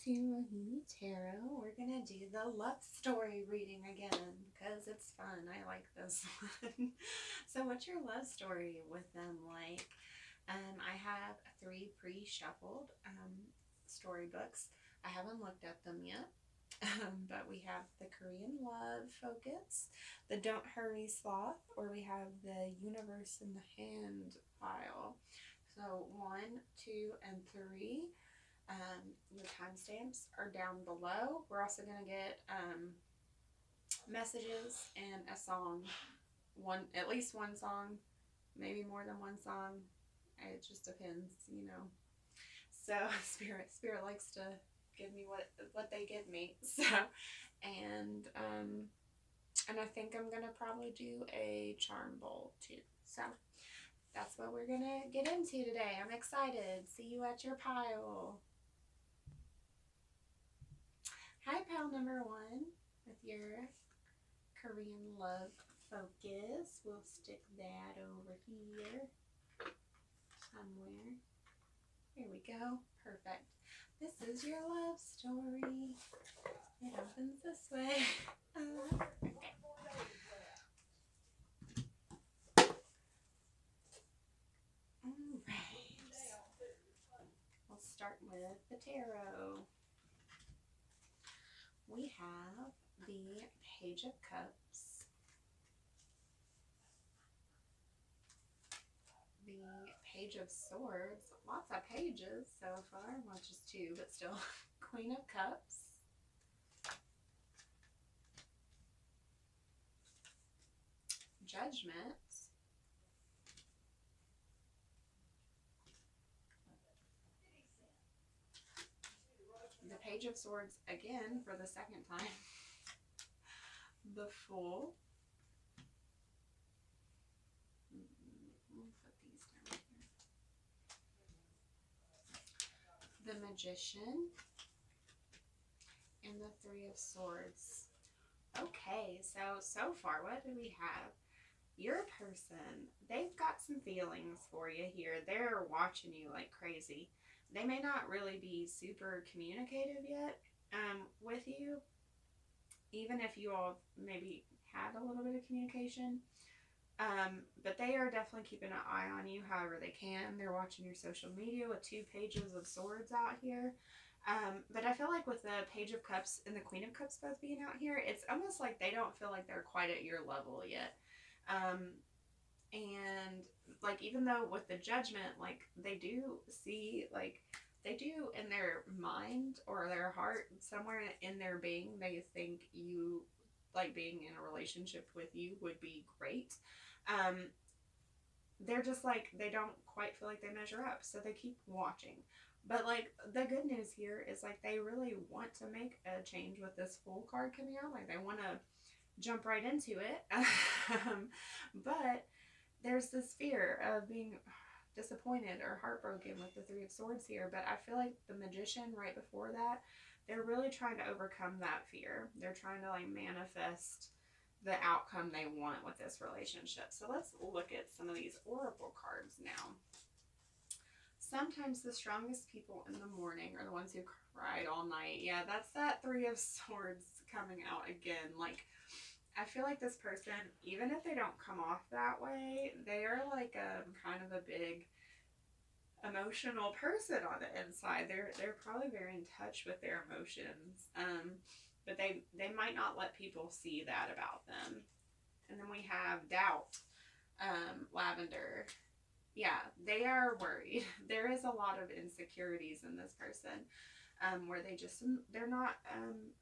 to Mahini Tarot. We're going to do the love story reading again because it's fun. I like this one. So what's your love story with them like? I have 3 pre-shuffled storybooks. I haven't looked at them yet. But we have the Korean love focus, the don't hurry sloth, or we have the universe in the hand pile. So 1, 2, and 3. Your timestamps are down below. We're also going to get messages and a song. At least one song, maybe more than one song. It just depends, you know. So Spirit likes to give me what they give me. So, and I think I'm gonna probably do a charm bowl too. So that's what we're gonna get into today. I'm excited. See you at your pile. Hi, pile number 1 with your Korean love focus. We'll stick that over here somewhere. Here we go. Perfect. This is your love story. It opens this way. Okay. Alright. We'll start with the tarot. We have the Page of Cups, the Page of Swords, lots of pages so far, well just 2, but still, Queen of Cups, Judgment, the Page of Swords again for the second time, the Fool, we'll put these down here, the Magician, and the Three of Swords. Okay, so far, what do we have? Your person, they've got some feelings for you here. They're watching you like crazy. They may not really be super communicative yet with you, even if you all maybe had a little bit of communication. But they are definitely keeping an eye on you however they can. They're watching your social media with 2 pages of swords out here. But I feel like with the Page of Cups and the Queen of Cups both being out here, it's almost like they don't feel like they're quite at your level yet. And like, even though with the Judgment, like, they do see, like, they do in their mind or their heart, somewhere in their being, they think you, like, being in a relationship with you would be great. They're just like, they don't quite feel like they measure up, so they keep watching. But like, the good news here is like, they really want to make a change with this Fool card coming out. Like, they want to jump right into it. But there's this fear of being disappointed or heartbroken with the Three of Swords here. But I feel like the Magician right before that, they're really trying to overcome that fear. They're trying to like manifest the outcome they want with this relationship. So let's look at some of these oracle cards now. Sometimes the strongest people in the morning are the ones who cried all night. Yeah, that's that Three of Swords coming out again. Like, I feel like this person, even if they don't come off that way, they are like kind of a big emotional person on the inside. They're probably very in touch with their emotions. But they might not let people see that about them. And then we have Doubt, Lavender. Yeah, they are worried. There is a lot of insecurities in this person, where they're not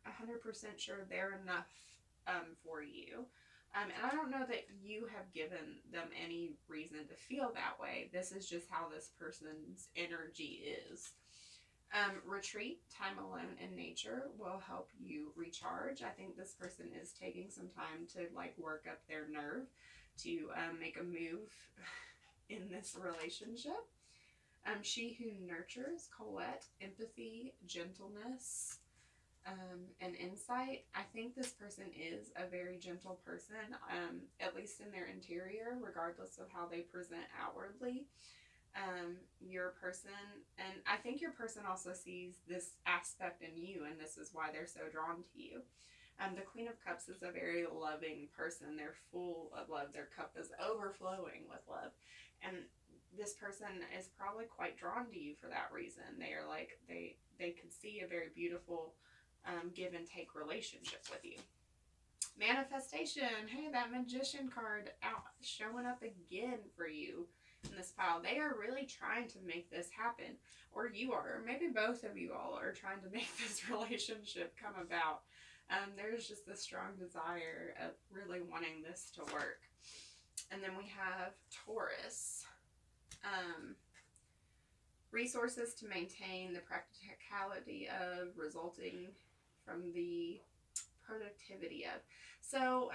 100% sure they're enough for you. And I don't know that you have given them any reason to feel that way. This is just how this person's energy is. Retreat, time alone in nature will help you recharge. I think this person is taking some time to like work up their nerve to make a move in this relationship. She who nurtures, Colette, empathy, gentleness, and insight. I think this person is a very gentle person, at least in their interior, regardless of how they present outwardly. your person, and I think your person also sees this aspect in you, and this is why they're so drawn to you. The Queen of Cups is a very loving person. They're full of love. Their cup is overflowing with love. And this person is probably quite drawn to you for that reason. They are like, they could see a very beautiful give and take relationship with you. Manifestation. Hey, that Magician card out showing up again for you in this pile. They are really trying to make this happen. Or you are. Or maybe both of you all are trying to make this relationship come about. There's just this strong desire of really wanting this to work. And then we have Taurus. Resources to maintain the practicality of, resulting from the productivity of. So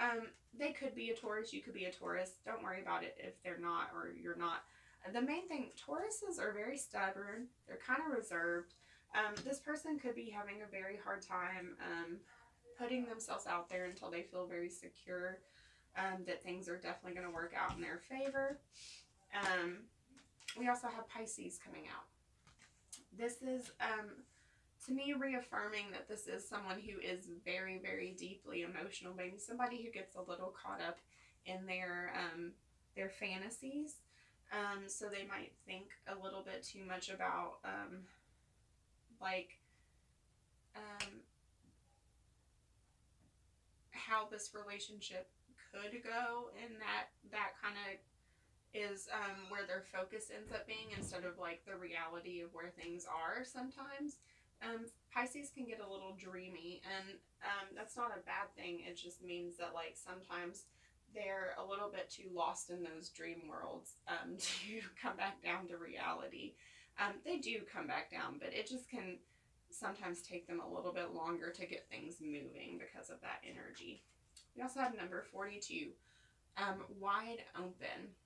they could be a Taurus, you could be a Taurus. Don't worry about it if they're not or you're not. The main thing, Tauruses are very stubborn. They're kind of reserved. This person could be having a very hard time putting themselves out there until they feel very secure that things are definitely going to work out in their favor. We also have Pisces coming out. This is, to me, reaffirming that this is someone who is very, very deeply emotional. Maybe somebody who gets a little caught up in their fantasies. So they might think a little bit too much about, how this relationship could go, and that kind of is where their focus ends up being instead of like the reality of where things are sometimes. Pisces can get a little dreamy, and that's not a bad thing. It just means that like sometimes they're a little bit too lost in those dream worlds to come back down to reality. They do come back down, but it just can sometimes take them a little bit longer to get things moving because of that energy. We also have number 42, wide open.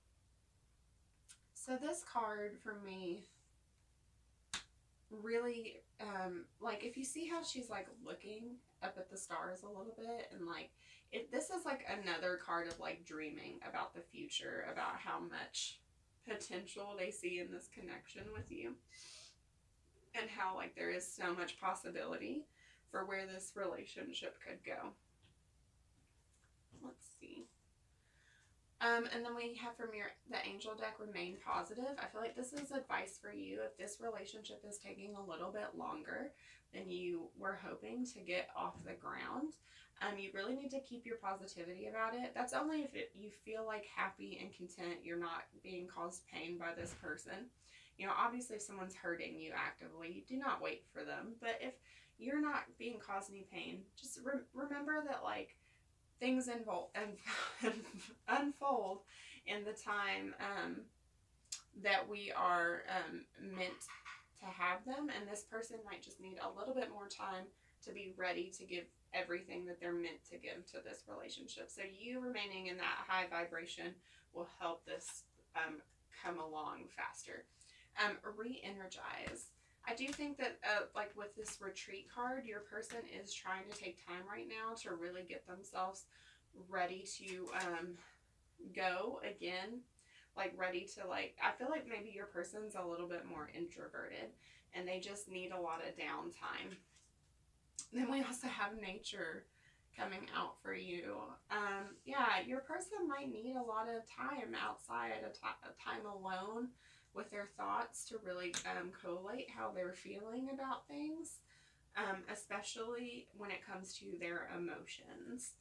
So this card for me really, like if you see how she's like looking up at the stars a little bit, and like this is like another card of like dreaming about the future, about how much potential they see in this connection with you, and how like there is so much possibility for where this relationship could go. Let's see. And then we have from the angel deck, remain positive. I feel like this is advice for you if this relationship is taking a little bit longer than you were hoping to get off the ground. You really need to keep your positivity about it. That's only if you feel like happy and content, you're not being caused pain by this person. You know, obviously if someone's hurting you actively, do not wait for them. But if you're not being caused any pain, just remember that like things unfold in the time that we are meant to have them, and this person might just need a little bit more time to be ready to give everything that they're meant to give to this relationship. So you remaining in that high vibration will help this come along faster. Re-energize. I do think that, like with this retreat card, your person is trying to take time right now to really get themselves ready to go again. Like ready to like, I feel like maybe your person's a little bit more introverted and they just need a lot of downtime. Then we also have nature coming out for you. Yeah, your person might need a lot of time outside, a time alone with their thoughts to really collate how they're feeling about things, especially when it comes to their emotions.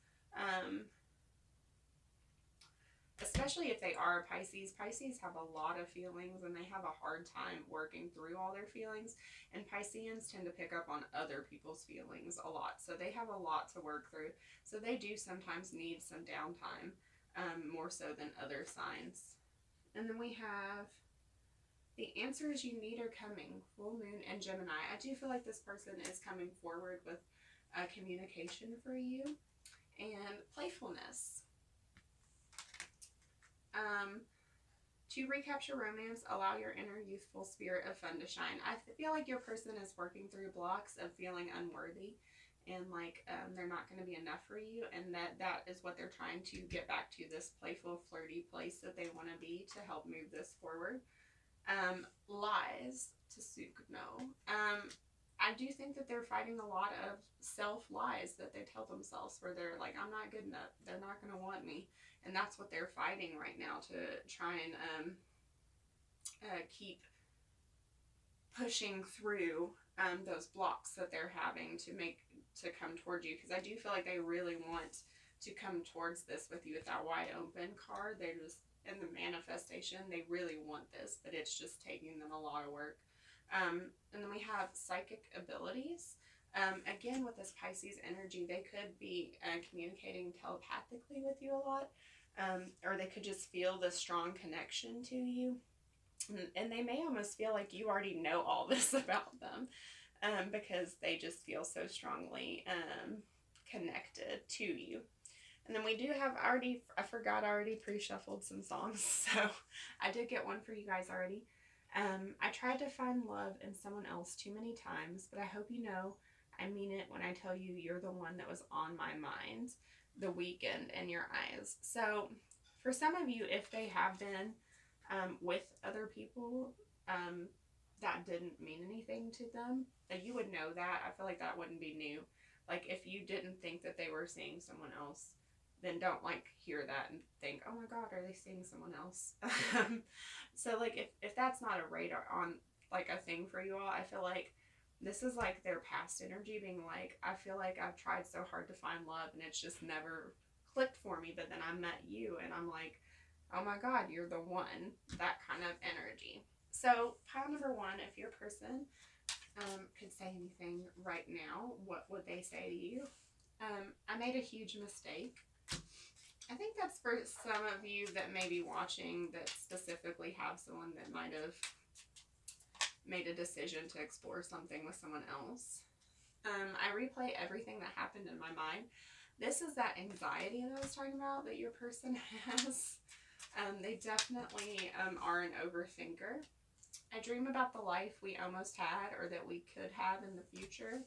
Especially if they are Pisces. Pisces have a lot of feelings and they have a hard time working through all their feelings. And Pisceans tend to pick up on other people's feelings a lot. So they have a lot to work through. So they do sometimes need some downtime, more so than other signs. And then we have the answers you need are coming. Full moon and Gemini. I do feel like this person is coming forward with communication for you and playfulness. To recapture romance, allow your inner youthful spirit of fun to shine. I feel like your person is working through blocks of feeling unworthy and like they're not going to be enough for you, and that is what they're trying to get back to, this playful, flirty place that they want to be to help move this forward. Lies to Sugno. I do think that they're fighting a lot of self lies that they tell themselves, where they're like, I'm not good enough. They're not going to want me. And that's what they're fighting right now, to try and keep pushing through those blocks that they're having to come toward you. Because I do feel like they really want to come towards this with you with that wide open card. They're just, in the manifestation, they really want this, but it's just taking them a lot of work. And then we have psychic abilities. Again, with this Pisces energy, they could be communicating telepathically with you a lot, or they could just feel the strong connection to you. And they may almost feel like you already know all this about them, because they just feel so strongly connected to you. And then we do have I forgot, I already pre-shuffled some songs, so I did get one for you guys already. I tried to find love in someone else too many times, but I hope you know I mean it when I tell you you're the one that was on my mind. The weekend in your eyes. So for some of you, if they have been with other people that didn't mean anything to them, you would know that. I feel like that wouldn't be new. Like, if you didn't think that they were seeing someone else, then don't like hear that and think, oh my god, are they seeing someone else? So like, if that's not a radar on like a thing for you all, I feel like this is like their past energy being like, I feel like I've tried so hard to find love and it's just never clicked for me, but then I met you and I'm like, oh my god, you're the one. That kind of energy. So pile number one, if your person could say anything right now, what would they say to you? I made a huge mistake. I think that's for some of you that may be watching that specifically have someone that might have made a decision to explore something with someone else. I replay everything that happened in my mind. This is that anxiety that I was talking about that your person has. They definitely are an overthinker. I dream about the life we almost had or that we could have in the future.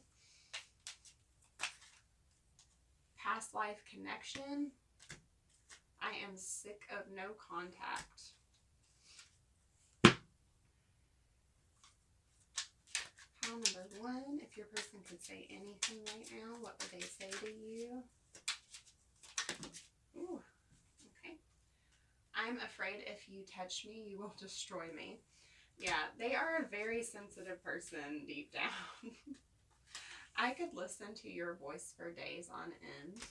Past life connection. I am sick of no contact. Pile number one, if your person could say anything right now, what would they say to you? Ooh, okay. I'm afraid if you touch me, you will destroy me. Yeah, they are a very sensitive person deep down. I could listen to your voice for days on end.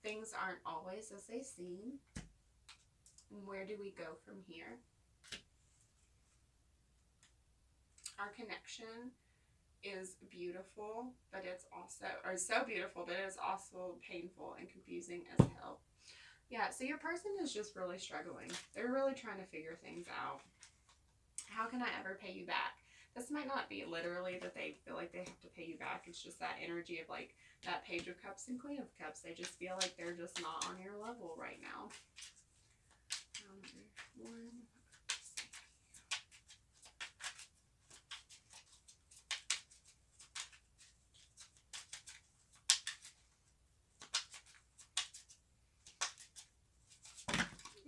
Things aren't always as they seem. Where do we go from here? Our connection is beautiful, but it's also, or so beautiful, but it's also painful and confusing as hell. Yeah, so your person is just really struggling. They're really trying to figure things out. How can I ever pay you back? This might not be literally that they feel like they have to pay you back. It's just that energy of like that Page of Cups and Queen of Cups. They just feel like they're just not on your level right now. One.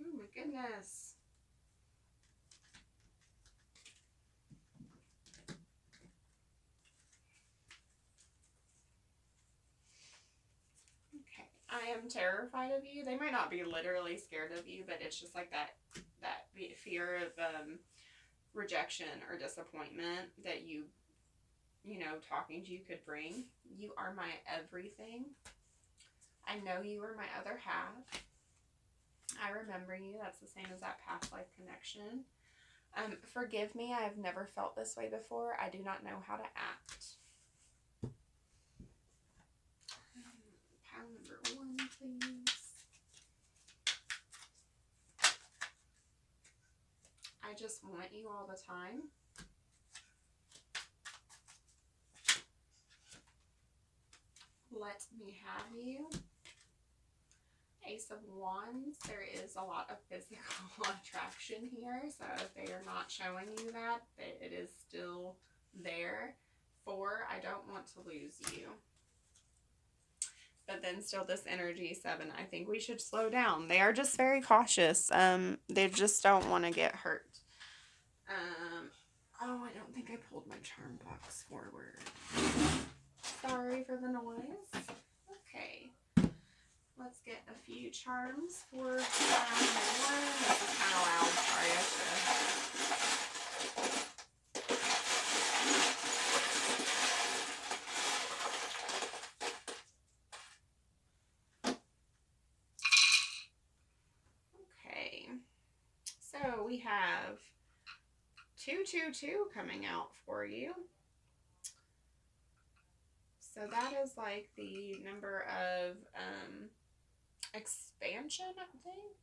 Oh my goodness. Okay. I am terrified of you. They might not be literally scared of you, but it's just like that fear of rejection or disappointment that you know, talking to you could bring. You are my everything. I know you are my other half. I remember you. That's the same as that past life connection. Forgive me. I have never felt this way before. I do not know how to act. Pile number one, please. I just want you all the time. Let me have you. Ace of Wands. There is a lot of physical attraction here. So if they are not showing you that, it is still there. 4, I don't want to lose you. But then still this energy, 7, I think we should slow down. They are just very cautious. They just don't want to get hurt. I pulled my charm box forward. Sorry for the noise. Okay. Let's get a few charms for round 1. This is kind of loud. Sorry, I should. Okay. So we have 222 coming out for you. So that is like the number of expansion, I think.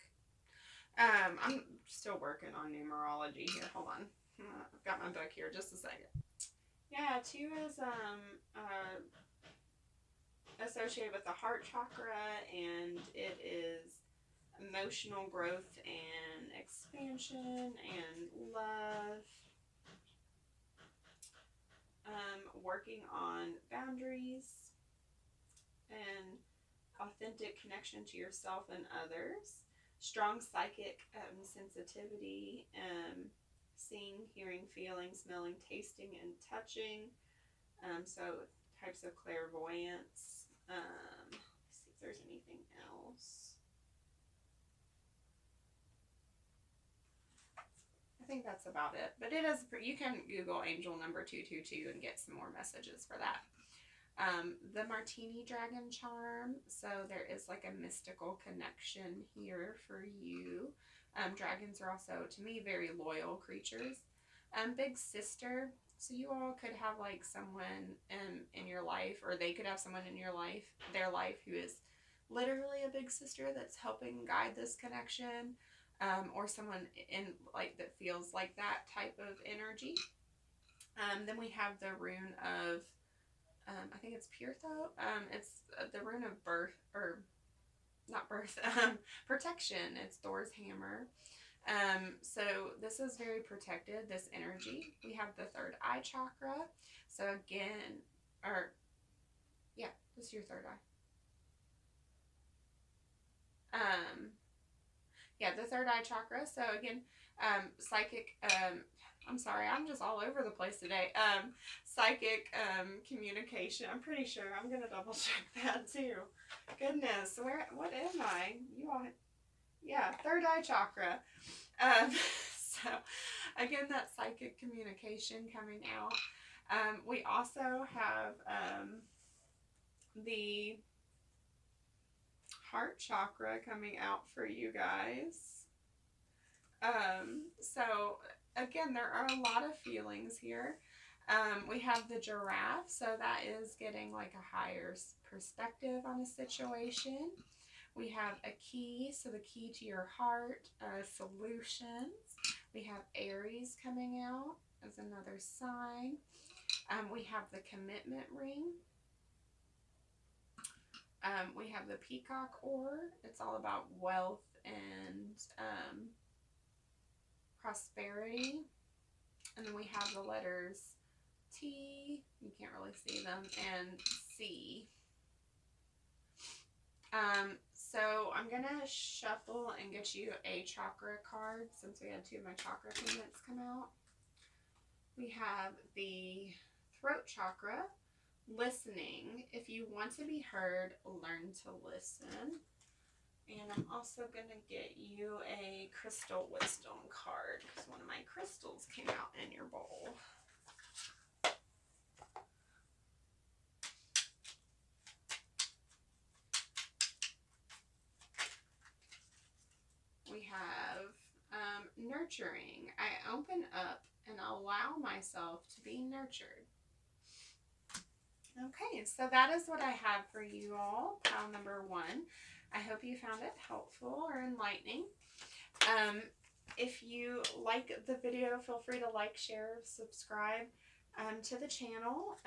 I'm still working on numerology here. Hold on. I've got my book here. Just a second. Yeah, 2 is associated with the heart chakra, and it is emotional growth and expansion and love. Working on boundaries and authentic connection to yourself and others. Strong psychic sensitivity, seeing, hearing, feeling, smelling, tasting, and touching. So types of clairvoyance. Let's see if there's anything else. I think that's about it. But it is, you can Google angel number 222 and get some more messages for that. The Martini Dragon charm. So there is like a mystical connection here for you. Dragons are also, to me, very loyal creatures. Big Sister. So you all could have like someone in your life, or they could have someone in their life who is literally a big sister that's helping guide this connection. Or someone in like that feels like that type of energy. Then we have the rune of, I think it's Pyrtho. It's the rune of birth, or not birth, protection. It's Thor's hammer. So this is very protected, this energy. We have the third eye chakra. So again, yeah, this is your third eye. Yeah, the third eye chakra. So again, psychic, I'm sorry, I'm just all over the place today. Psychic communication. I'm pretty sure. I'm going to double check that too. Goodness, what am I? You all, yeah, third eye chakra. So again, that psychic communication coming out. We also have the heart chakra coming out for you guys. So again, there are a lot of feelings here. We have the giraffe, so that is getting like a higher perspective on a situation. We have a key, so the key to your heart, solutions. We have Aries coming out as another sign. We have the commitment ring. We have the peacock ore. It's all about wealth and prosperity. And then we have the letters T, you can't really see them, and C. So I'm going to shuffle and get you a chakra card since we had 2 of my chakra pendants come out. We have the throat chakra, listening. If you want to be heard, learn to listen. And I'm also going to get you a crystal wisdom card because one of my crystals came out in your bowl. We have nurturing. I open up and allow myself to be nurtured. Okay, so that is what I have for you all, pile number 1. I hope you found it helpful or enlightening. If you like the video, feel free to like, share, subscribe to the channel.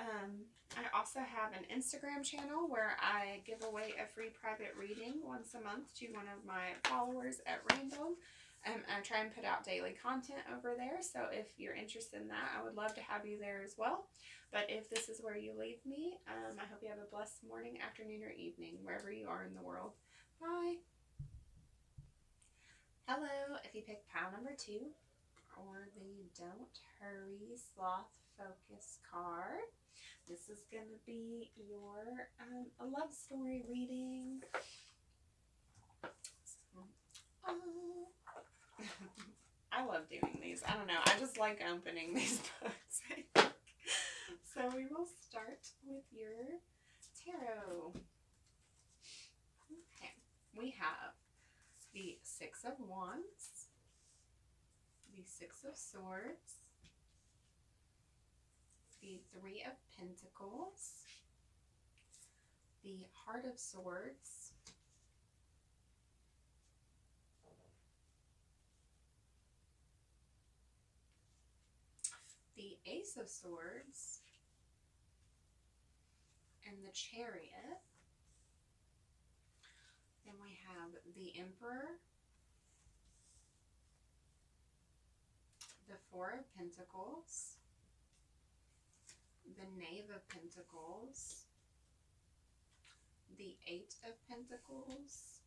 I also have an Instagram channel where I give away a free private reading once a month to one of my followers at random. I try and put out daily content over there, so if you're interested in that, I would love to have you there as well. But if this is where you leave me, I hope you have a blessed morning, afternoon, or evening, wherever you are in the world. Bye. Hello, if you picked pile number 2, or the Don't Hurry Sloth focus card. This is going to be your a love story reading. I love doing these. I don't know. I just like opening these books, I think. So we will start with your tarot. Okay. We have the Six of Wands, the Six of Swords, the Three of Pentacles, the Heart of Swords, the Ace of Swords, and the Chariot. Then we have the Emperor, the Four of Pentacles, the Knave of Pentacles, the Eight of Pentacles,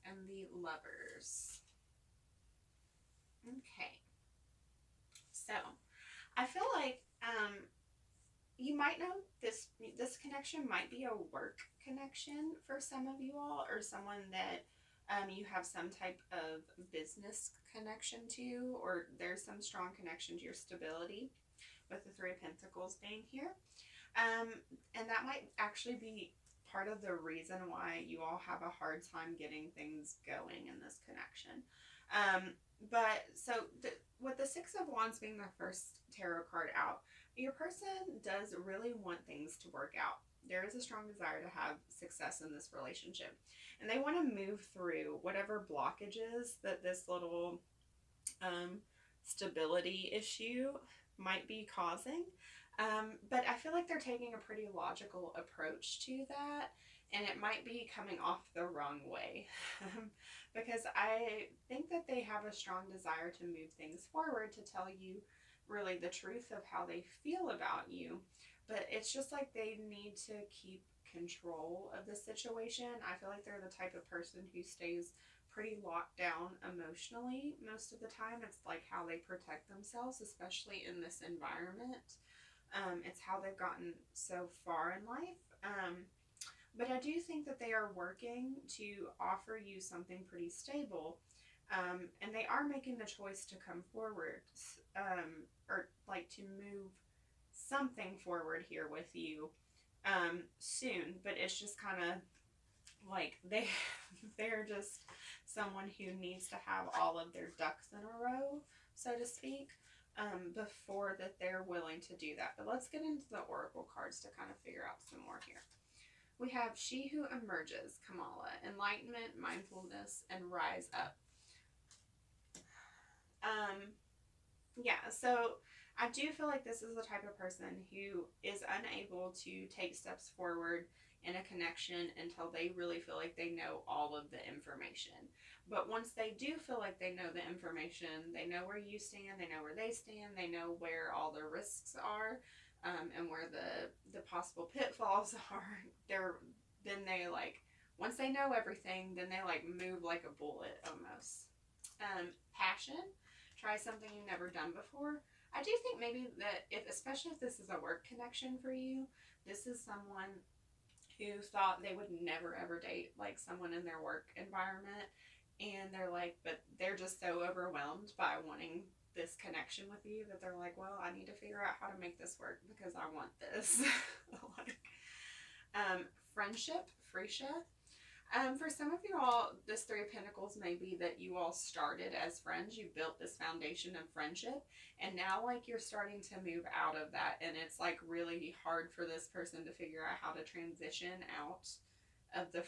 and the Lovers. Okay. So, I feel like you might know this connection might be a work connection for some of you all, or someone that you have some type of business connection to, or there's some strong connection to your stability with the Three of Pentacles being here. And that might actually be part of the reason why you all have a hard time getting things going in this connection. But so with the Six of Wands being the first tarot card out, your person does really want things to work out. There is a strong desire to have success in this relationship. And they want to move through whatever blockages that this little stability issue might be causing. But I feel like they're taking a pretty logical approach to that. And it might be coming off the wrong way. Because I think that they have a strong desire to move things forward, to tell you really the truth of how they feel about you. But it's just like they need to keep control of the situation. I feel like they're the type of person who stays pretty locked down emotionally most of the time. It's like how they protect themselves, especially in this environment. It's how they've gotten so far in life. But I do think that they are working to offer you something pretty stable. And they are making the choice to come forward, or like to move something forward here with you soon. But it's just kind of like they're just someone who needs to have all of their ducks in a row, so to speak, before that they're willing to do that. But let's get into the oracle cards to kind of figure out some more here. We have She Who Emerges, Kamala, Enlightenment, Mindfulness, and Rise Up. Yeah, so I do feel like this is the type of person who is unable to take steps forward in a connection until they really feel like they know all of the information. But once they do feel like they know the information, they know where you stand, they know where they stand, they know where all the risks are, and where the possible pitfalls are, then they like, once they know everything, then they like move like a bullet almost. Passion. Try something you've never done before. I do think maybe that especially if this is a work connection for you, this is someone who thought they would never ever date like someone in their work environment, and they're like, but they're just so overwhelmed by wanting this connection with you that they're like, well, I need to figure out how to make this work because I want this. Like, friendship, Freesia. For some of you all, this Three of Pentacles may be that you all started as friends. You built this foundation of friendship, and now like you're starting to move out of that, and it's like really hard for this person to figure out how to transition out of the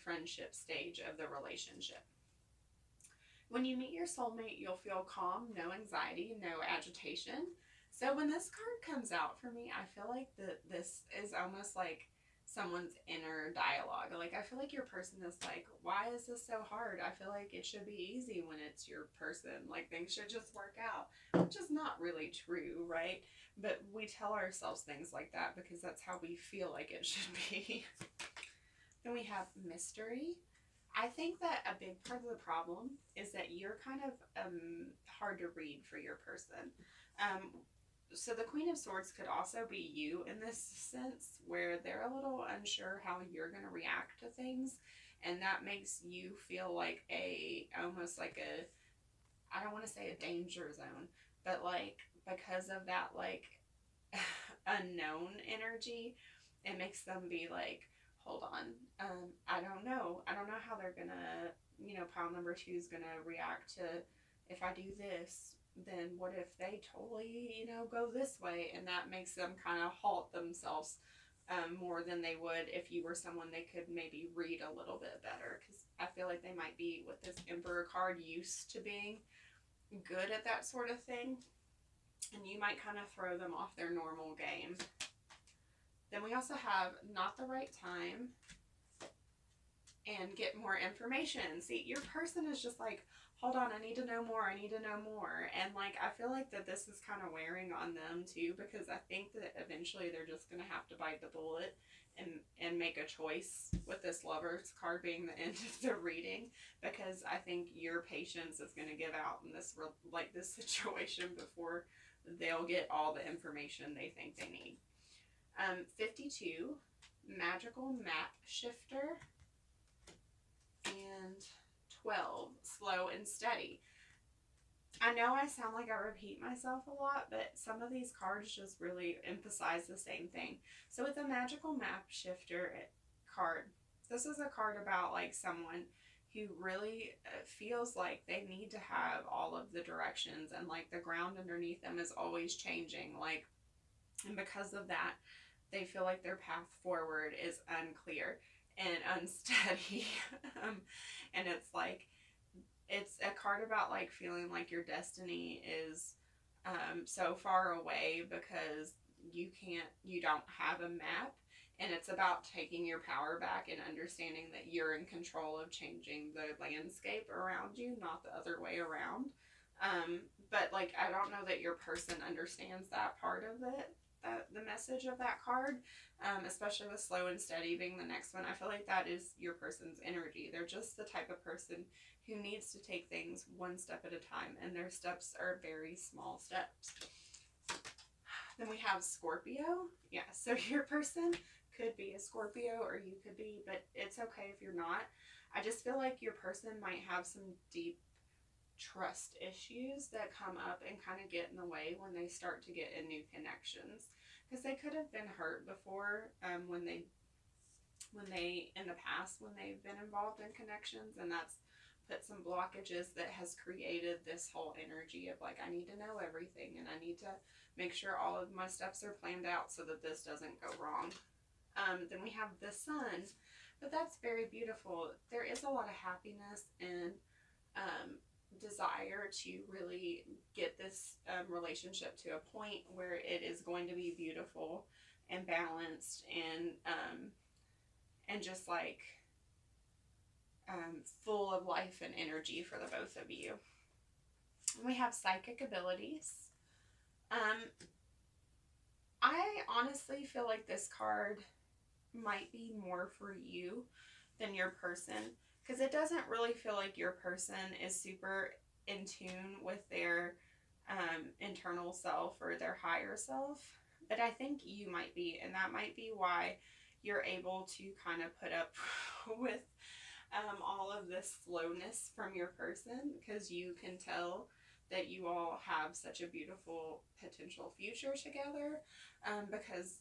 friendship stage of the relationship. When you meet your soulmate, you'll feel calm, no anxiety, no agitation. So when this card comes out for me, I feel like this is almost like someone's inner dialogue. Like, I feel like your person is like, why is this so hard? I feel like it should be easy when it's your person. Like, things should just work out, which is not really true, right? But we tell ourselves things like that because that's how we feel like it should be. Then we have mystery. I think that a big part of the problem is that you're kind of hard to read for your person. So the Queen of Swords could also be you in this sense, where they're a little unsure how you're going to react to things, and that makes you feel like almost like I don't want to say a danger zone, but like because of that like unknown energy, it makes them be like, hold on, I don't know how they're gonna, pile number two is gonna react to if I do this. Then what if they totally, go this way, and that makes them kind of halt themselves more than they would if you were someone they could maybe read a little bit better, because I feel like they might be, with this Emperor card, used to being good at that sort of thing, and you might kind of throw them off their normal game. Then we also have not the right time and get more information. See, your person is just like, hold on, I need to know more, I need to know more. And like, I feel like that this is kind of wearing on them too, because I think that eventually they're just going to have to bite the bullet and make a choice, with this Lover's card being the end of the reading, because I think your patience is going to give out in this this situation before they'll get all the information they think they need. 52, magical map shifter, and 12, slow and steady. I know I sound like I repeat myself a lot, but some of these cards just really emphasize the same thing. So with the magical map shifter card, this is a card about like someone who really feels like they need to have all of the directions, and like the ground underneath them is always changing, like, and because of that they feel like their path forward is unclear and unsteady. And it's like, it's a card about like feeling like your destiny is so far away because you don't have a map, and it's about taking your power back and understanding that you're in control of changing the landscape around you, not the other way around. But like, I don't know that your person understands that part of it, the message of that card, especially with slow and steady being the next one. I feel like that is your person's energy. They're just the type of person who needs to take things one step at a time, and their steps are very small steps. Then we have Scorpio. Yeah, so your person could be a Scorpio, or you could be, but it's okay if you're not. I just feel like your person might have some deep trust issues that come up and kind of get in the way when they start to get in new connections, because they could have been hurt before, when they in the past, when they've been involved in connections, and that's put some blockages that has created this whole energy of like, I need to know everything, and I need to make sure all of my steps are planned out so that this doesn't go wrong. Then we have the Sun, but that's very beautiful. There is a lot of happiness and desire to really get this relationship to a point where it is going to be beautiful and balanced, and just like full of life and energy for the both of you. And we have psychic abilities. I honestly feel like this card might be more for you than your person, because it doesn't really feel like your person is super in tune with their internal self or their higher self, but I think you might be, and that might be why you're able to kind of put up with all of this slowness from your person, because you can tell that you all have such a beautiful potential future together, because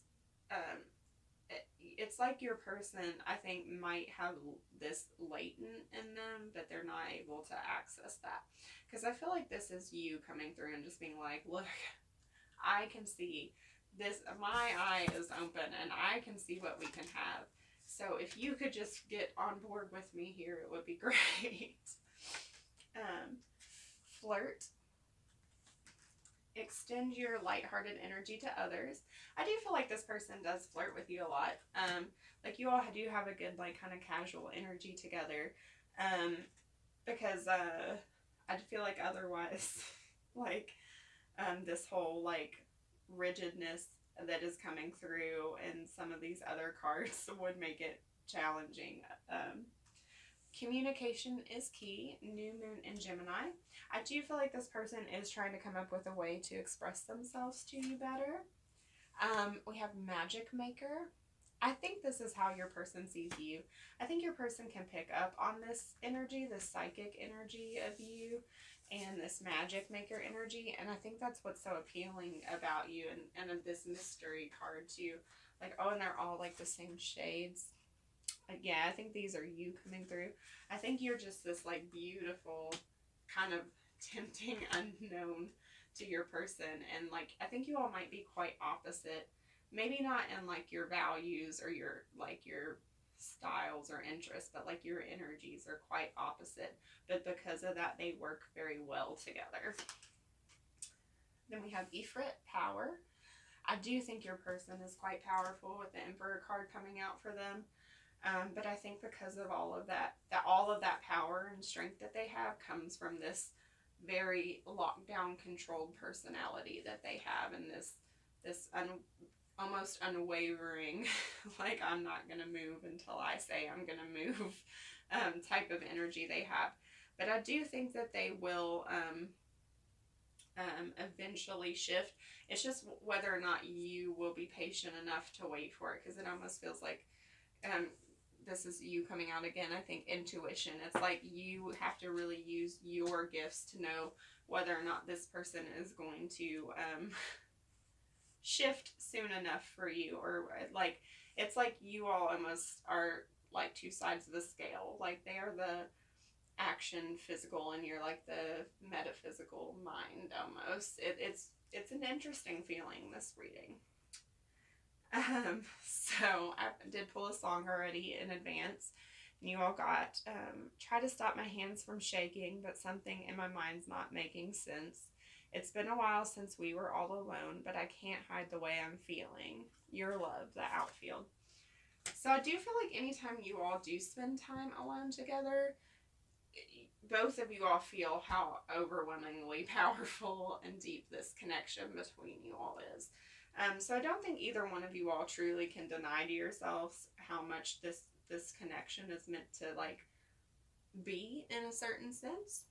it's like your person, I think, might have this latent in them, but they're not able to access that. Because I feel like this is you coming through and just being like, look, I can see this, my eye is open, and I can see what we can have. So if you could just get on board with me here, it would be great. Flirt. Extend your lighthearted energy to others. I do feel like this person does flirt with you a lot. Like, you all do have a good, like, kind of casual energy together. Because I feel like otherwise, like, this whole, like, rigidness that is coming through and some of these other cards would make it challenging. Communication is key. New moon in Gemini. I do feel like this person is trying to come up with a way to express themselves to you better. We have magic maker. I think this is how your person sees you. I think your person can pick up on this energy, this psychic energy of you, and this magic maker energy. And I think that's what's so appealing about you, and this mystery card too. Like, oh, and they're all like the same shades. Yeah, I think these are you coming through. I think you're just this like beautiful, kind of tempting unknown to your person, and like I think you all might be quite opposite. Maybe not in like your values or your styles or interests, but like your energies are quite opposite. But because of that, they work very well together. Then we have Ifrit, power. I do think your person is quite powerful with the Emperor card coming out for them. But I think because of all of that power and strength that they have comes from this very lockdown, controlled personality that they have, and this almost unwavering, like I'm not gonna move until I say I'm gonna move, type of energy they have. But I do think that they will eventually shift. It's just whether or not you will be patient enough to wait for it, because it almost feels like this is you coming out again. I think intuition. It's like you have to really use your gifts to know whether or not this person is going to shift soon enough for you, or like it's like you all almost are like two sides of the scale. Like they are the action physical, and you're like the metaphysical mind almost. It's an interesting feeling, this reading. So I did pull a song already in advance, and you all got try to stop my hands from shaking, but something in my mind's not making sense. It's been a while since we were all alone, but I can't hide the way I'm feeling. Your love, the outfield. So I do feel like anytime you all do spend time alone together, both of you all feel how overwhelmingly powerful and deep this connection between you all is. So I don't think either one of you all truly can deny to yourselves how much this connection is meant to like be in a certain sense.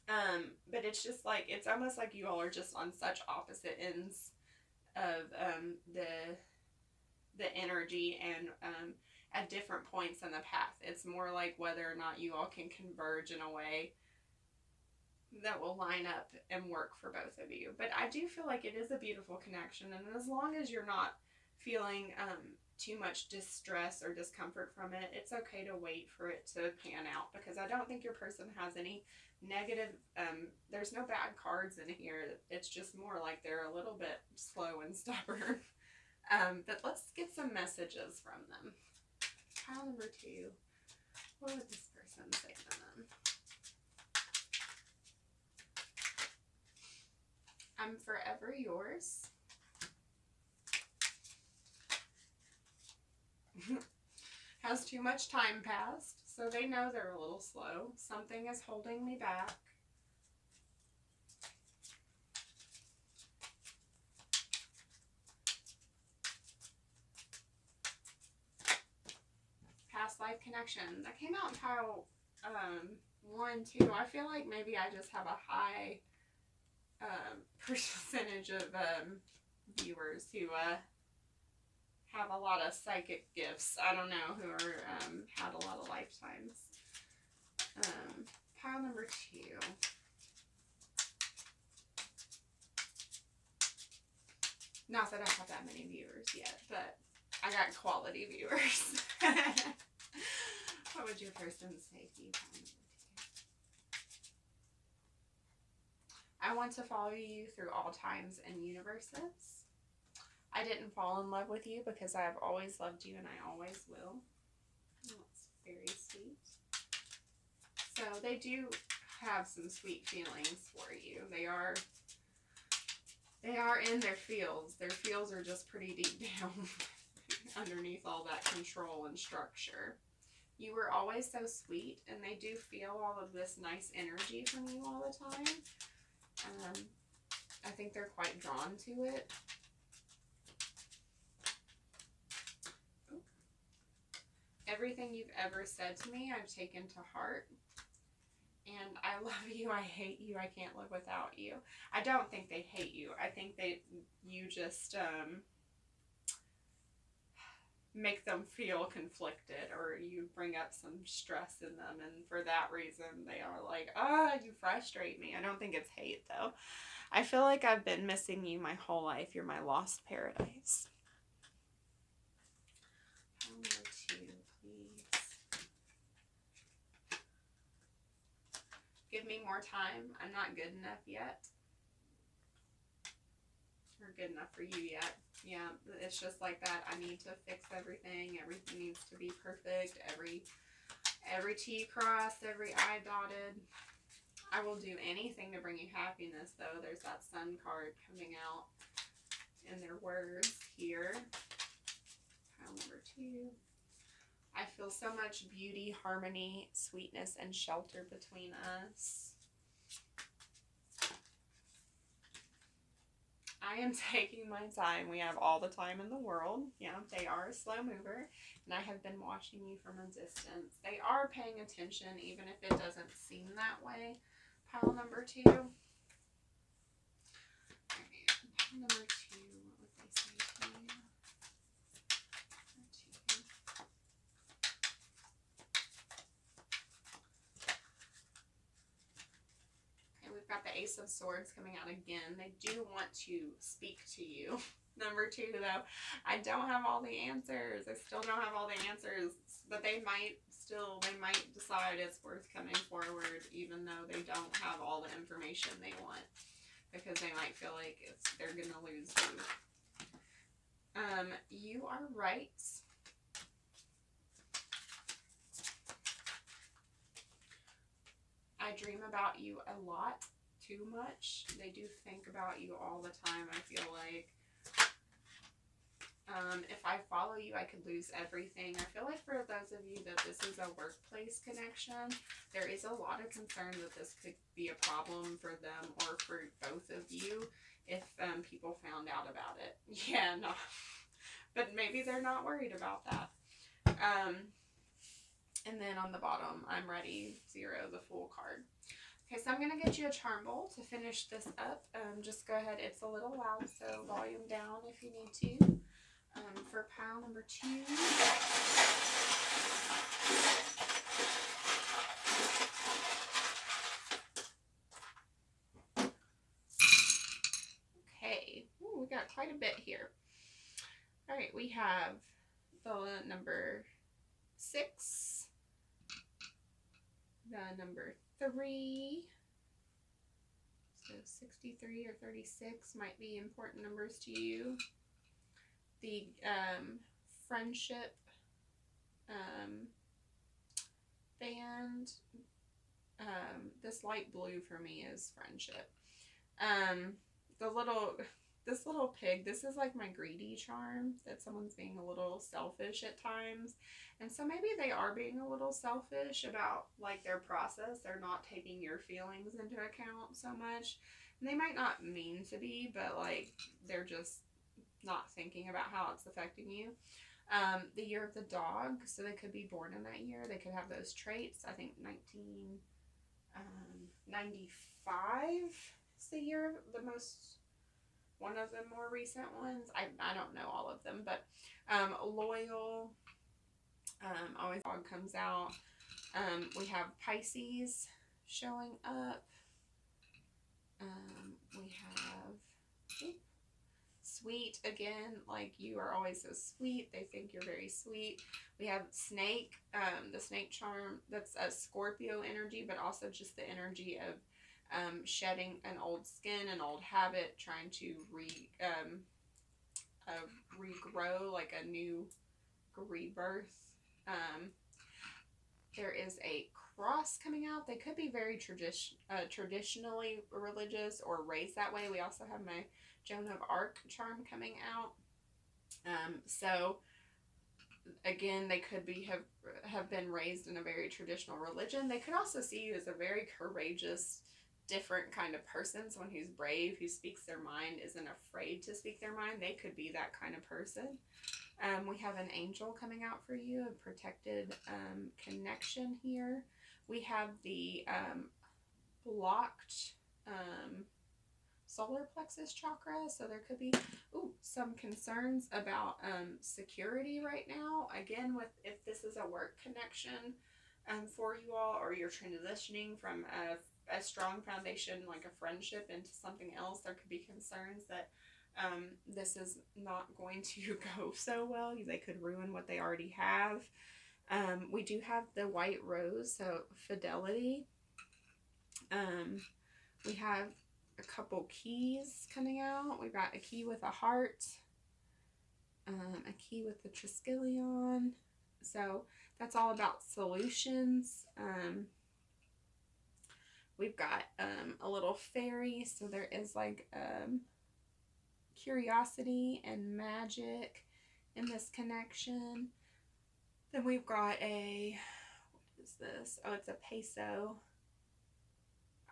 But it's just like, it's almost like you all are just on such opposite ends of the energy, and at different points in the path. It's more like whether or not you all can converge in a way that will line up and work for both of you. But I do feel like it is a beautiful connection, and as long as you're not feeling too much distress or discomfort from it, it's okay to wait for it to pan out, because I don't think your person has any negative, there's no bad cards in here. It's just more like they're a little bit slow and stubborn. But let's get some messages from them. Pile number 2. What would this person say to them? I'm forever yours. Has too much time passed, so they know they're a little slow. Something is holding me back. Past life connection. That came out in pile 1, 2. I feel like maybe I just have a high percentage of viewers who have a lot of psychic gifts. I don't know, who are had a lot of lifetimes. Pile number 2. Not that I have that many viewers yet, but I got quality viewers. What would your person say to you? I want to follow you through all times and universes. I didn't fall in love with you because I have always loved you and I always will. That's very sweet. So they do have some sweet feelings for you. They are in their feels. Their feels are just pretty deep down underneath all that control and structure. You were always so sweet, and they do feel all of this nice energy from you all the time. I think they're quite drawn to it. Everything you've ever said to me, I've taken to heart. And I love you. I hate you. I can't live without you. I don't think they hate you. I think you just make them feel conflicted, or you bring up some stress in them, and for that reason they are like, you frustrate me. I don't think it's hate, though. I feel like I've been missing you my whole life. You're my lost paradise. Number 2, please. Give me more time. I'm not good enough yet. Or good enough for you yet. Yeah, it's just like that. I need to fix everything. Everything needs to be perfect. Every T crossed, every I dotted. I will do anything to bring you happiness, though. There's that sun card coming out in their words here. Pile number 2. I feel so much beauty, harmony, sweetness, and shelter between us. I am taking my time. We have all the time in the world. Yeah, they are a slow mover, and I have been watching you from a distance. They are paying attention, even if it doesn't seem that way. Pile number 2. Pile number 2, what would they say to you? We've got the Ace of Swords coming out again. They do want to speak to you. Number 2, though, I don't have all the answers. I still don't have all the answers, but they might decide it's worth coming forward, even though they don't have all the information they want, because they might feel like they're gonna lose you. You are right. I dream about you a lot, too much. They do think about you all the time, I feel like. If I follow you, I could lose everything. I feel like for those of you that this is a workplace connection, there is a lot of concern that this could be a problem for them or for both of you if people found out about it. Yeah, no. But maybe they're not worried about that. And then on the bottom, I'm ready, 0, the Fool card. Okay, so I'm going to get you a charm bowl to finish this up. Just go ahead. It's a little loud, so volume down if you need to. For pile number 2. Okay. Ooh, we got quite a bit here. All right, we have the number 6, the number 3. So 63 or 36 might be important numbers to you. The friendship band. This light blue for me is friendship. This little pig, this is like my greedy charm, that someone's being a little selfish at times. And so maybe they are being a little selfish about like their process. They're not taking your feelings into account so much. And they might not mean to be, but like they're just not thinking about how it's affecting you. The year of the dog, so they could be born in that year. They could have those traits. I think 1995 is the year, one of the more recent ones. I don't know all of them, but loyal, always dog comes out. We have Pisces showing up. We have sweet again, like you are always so sweet. They think you're very sweet. We have snake, the snake charm, that's a Scorpio energy, but also just the energy of shedding an old skin, an old habit, trying to regrow, like a new rebirth. There is a cross coming out. They could be very traditionally religious or raised that way. We also have my Joan of Arc charm coming out. So again, they could have been raised in a very traditional religion. They could also see you as a very courageous, different kind of person, someone who's brave, who speaks their mind, isn't afraid to speak their mind. They could be that kind of person. We have an angel coming out for you, a protected connection here. We have the blocked solar plexus chakra, so there could be some concerns about security right now. Again, with if this is a work connection for you all, or you're transitioning from a strong foundation like a friendship into something else, there could be concerns that this is not going to go so well. They could ruin what they already have. We do have the white rose, so fidelity. We have a couple keys coming out. We've got a key with a heart, a key with the triskelion. So that's all about solutions. We've got a little fairy, so there is like curiosity and magic in this connection. Then we've got a, what is this? Oh, it's a peso.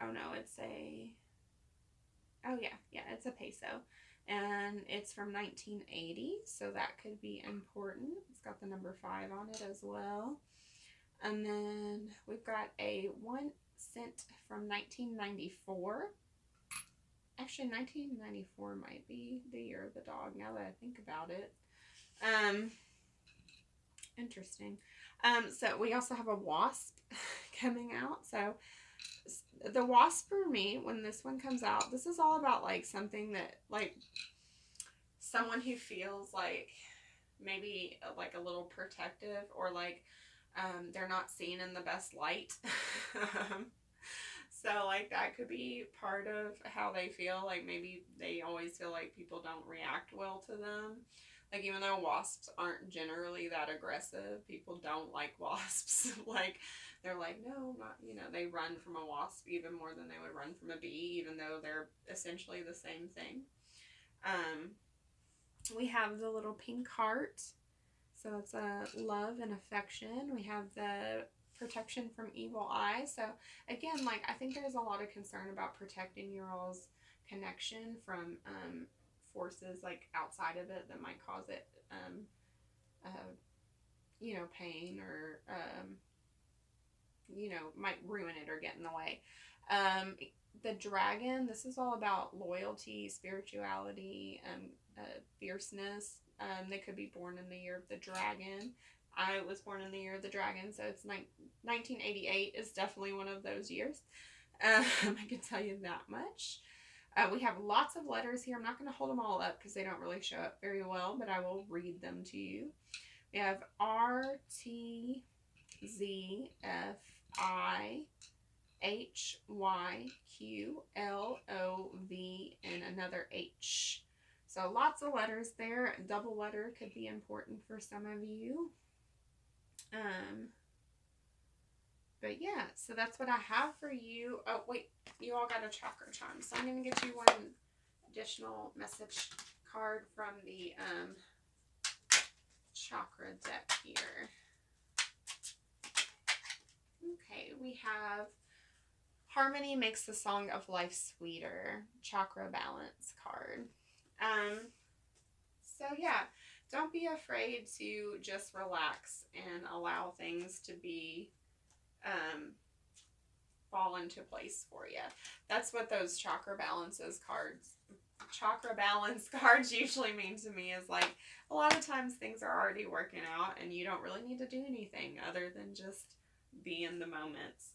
Oh no, it's a, oh yeah, it's a peso. And it's from 1980, so that could be important. It's got the number 5 on it as well. And then we've got a 1 cent from 1994. Actually, 1994 might be the year of the dog, now that I think about it. Interesting. So we also have a wasp coming out. So the wasp for me, when this one comes out, this is all about like something that, like, someone who feels like maybe like a little protective, or like they're not seen in the best light. So like that could be part of how they feel. Like maybe they always feel like people don't react well to them. Like even though wasps aren't generally that aggressive, people don't like wasps. Like they're like, no, not, you know, they run from a wasp even more than they would run from a bee, even though they're essentially the same thing. We have the little pink heart. So it's a love and affection. We have the protection from evil eye. So again, like I think there's a lot of concern about protecting your all's connection from forces like outside of it that might cause it, you know, pain, or you know, might ruin it or get in the way. The dragon, this is all about loyalty, spirituality, fierceness. They could be born in the year of the dragon. I was born in the year of the dragon, so it's 1988 is definitely one of those years. I can tell you that much. We have lots of letters here. I'm not going to hold them all up because they don't really show up very well, but I will read them to you. We have R, T, Z, F, I, H, Y, Q, L, O, V, and another H. So lots of letters there. A double letter could be important for some of you. But yeah, so that's what I have for you. Oh, wait, you all got a chakra charm. So I'm going to get you one additional message card from the chakra deck here. Okay, we have harmony makes the song of life sweeter. Chakra balance card. So yeah, don't be afraid to just relax and allow things to be fall into place for you. That's what those chakra balance cards usually mean to me, is like a lot of times things are already working out and you don't really need to do anything other than just be in the moments.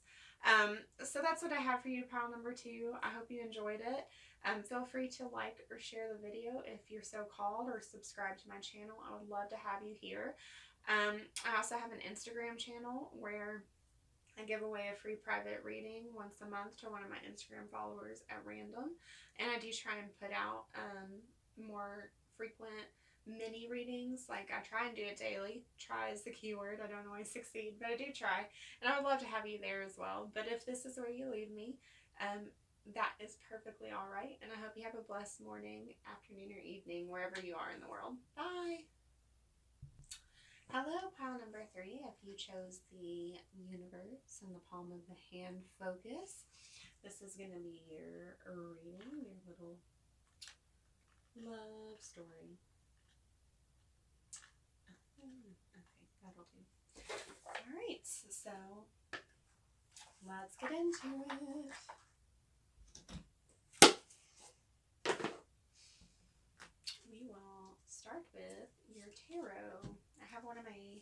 So that's what I have for you, pile number 2. I hope you enjoyed it. Feel free to like or share the video if you're so called, or subscribe to my channel. I would love to have you here. I also have an Instagram channel where I give away a free private reading once a month to one of my Instagram followers at random. And I do try and put out more frequent mini readings. Like I try and do it daily. Try is the key word. I don't always succeed, but I do try. And I would love to have you there as well. But if this is where you leave me, that is perfectly all right. And I hope you have a blessed morning, afternoon, or evening, wherever you are in the world. Bye. Hello, pile number 3. If you chose the universe and the palm of the hand focus, this is going to be your reading, your little love story. Alright, so let's get into it. We will start with your tarot. I have one of my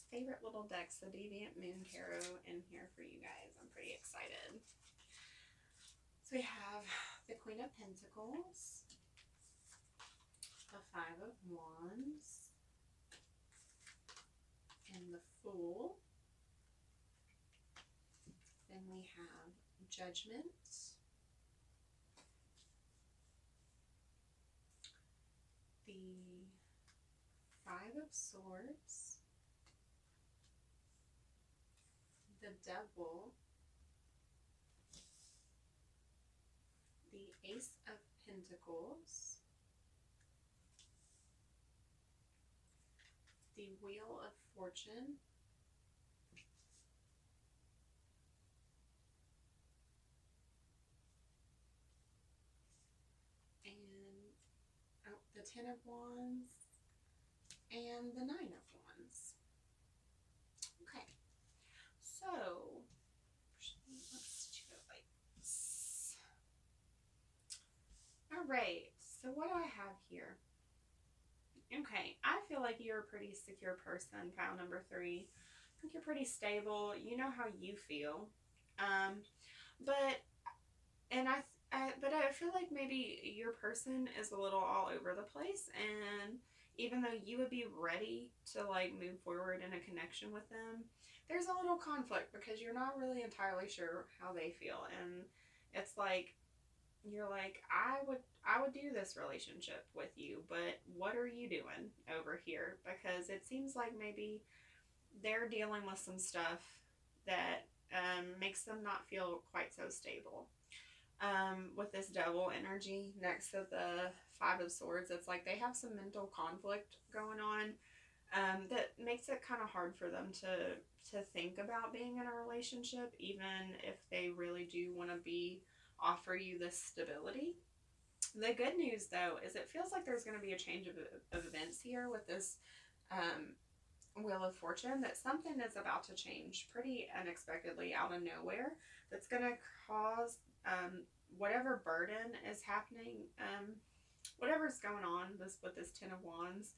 favorite little decks, the Deviant Moon Tarot, in here for you guys. I'm pretty excited. So we have the Queen of Pentacles, the Five of Wands, and the Fool. Then we have Judgment, the Five of Swords, the Devil, the Ace of Pentacles, the Wheel of Fortune, and the Ten of Wands, and the Nine of Wands. Okay, so let's do it like this. All right, so what do I have here? Okay, I feel like you're a pretty secure person, pile number 3. I think you're pretty stable. You know how you feel. But I feel like maybe your person is a little all over the place, and even though you would be ready to like move forward in a connection with them, there's a little conflict because you're not really entirely sure how they feel, and it's like you're like, I would do this relationship with you, but what are you doing over here? Because it seems like maybe they're dealing with some stuff that makes them not feel quite so stable. With this Devil energy next to the Five of Swords, it's like they have some mental conflict going on that makes it kind of hard for them to think about being in a relationship, even if they really do want to offer you this stability. The good news, though, is it feels like there's going to be a change of events here with this Wheel of Fortune, that something is about to change pretty unexpectedly out of nowhere that's going to cause whatever burden is happening, whatever's going on with this Ten of Wands,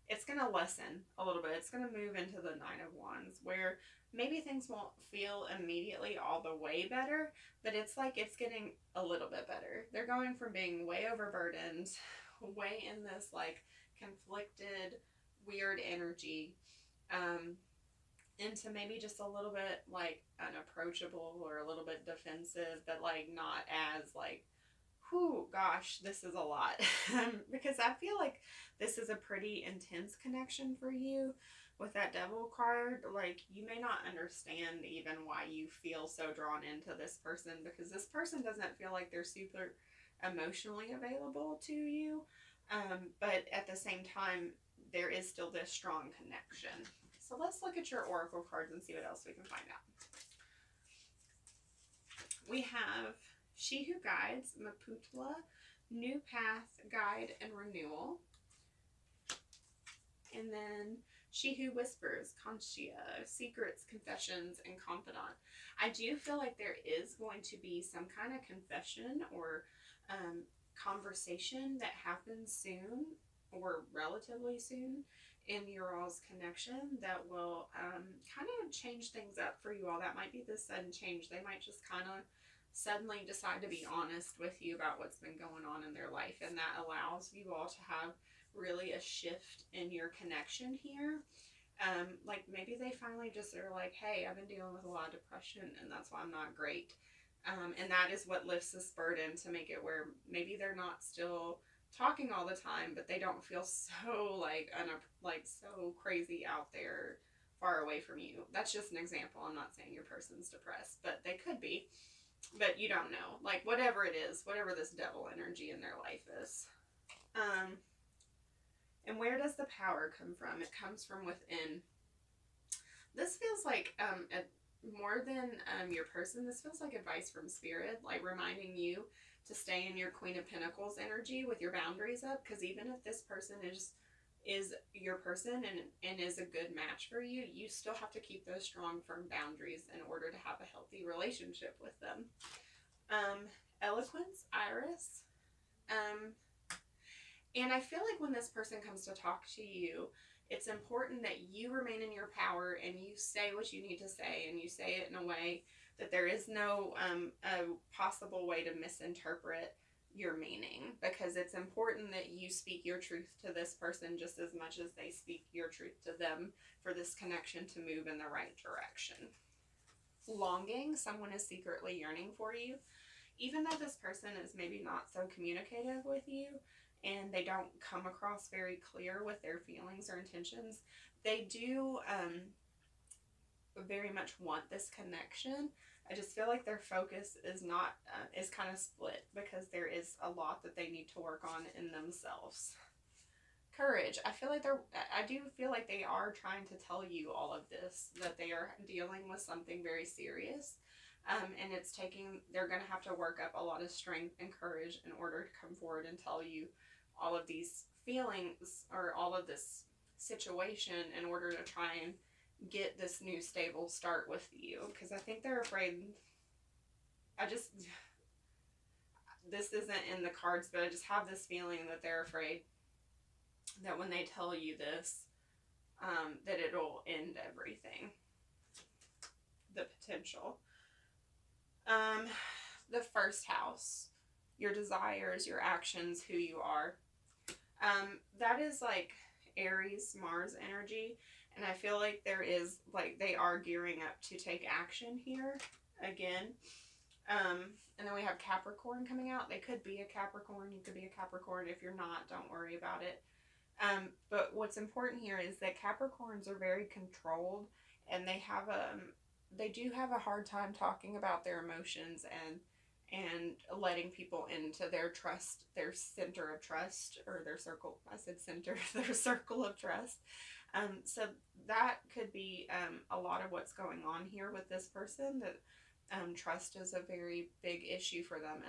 it's going to lessen a little bit. It's going to move into the Nine of Wands, where maybe things won't feel immediately all the way better, but it's like it's getting a little bit better. They're going from being way overburdened, way in this like conflicted, weird energy, into maybe just a little bit like unapproachable or a little bit defensive, but like not as like, whew, gosh, this is a lot. Because I feel like this is a pretty intense connection for you with that Devil card. Like, you may not understand even why you feel so drawn into this person, because this person doesn't feel like they're super emotionally available to you. But at the same time, there is still this strong connection. So let's look at your oracle cards and see what else we can find out. We have She Who Guides, Maputla, New Path, Guide, and Renewal. And then She Who Whispers, Conchia, Secrets, Confessions, and Confidant. I do feel like there is going to be some kind of confession or conversation that happens soon, or relatively soon, in your all's connection that will kind of change things up for you all. That might be the sudden change. They might just kind of suddenly decide to be honest with you about what's been going on in their life, and that allows you all to have really a shift in your connection here. Like maybe they finally just are like, hey, I've been dealing with a lot of depression, and that's why I'm not great. And that is what lifts this burden to make it where maybe they're not still talking all the time, but they don't feel so like so crazy out there far away from you. That's just an example. I'm not saying your person's depressed, but they could be, but you don't know. Like whatever it is, whatever this Devil energy in their life is. And where does the power come from? It comes from within. This feels like more than your person, this feels like advice from Spirit, like reminding you to stay in your Queen of Pentacles energy with your boundaries up, because even if this person is is your person and is a good match for you, you still have to keep those strong, firm boundaries in order to have a healthy relationship with them. Eloquence, Iris. Um, and I feel like when this person comes to talk to you, it's important that you remain in your power and you say what you need to say, and you say it in a way that there is no a possible way to misinterpret your meaning, because it's important that you speak your truth to this person just as much as they speak your truth to them for this connection to move in the right direction. Longing, someone is secretly yearning for you. Even though this person is maybe not so communicative with you and they don't come across very clear with their feelings or intentions, they do very much want this connection. I just feel like their focus is not is kind of split, because there is a lot that they need to work on in themselves. Courage. I do feel like they are trying to tell you all of this, that they are dealing with something very serious. And they're going to have to work up a lot of strength and courage in order to come forward and tell you all of these feelings or all of this situation in order to try and get this new stable start with you. Because I think they're afraid. This isn't in the cards, but I just have this feeling that they're afraid that when they tell you this, that it'll end everything. The potential. The first house, your desires, your actions, who you are. That is like Aries, Mars energy. And I feel like they are gearing up to take action here again. And then we have Capricorn coming out. They could be a Capricorn. You could be a Capricorn. If you're not, don't worry about it. But what's important here is that Capricorns are very controlled, and they do have a hard time talking about their emotions and letting people into their trust, their center of trust, or their circle. I said center, their circle of trust. So that could be a lot of what's going on here with this person. That trust is a very big issue for them,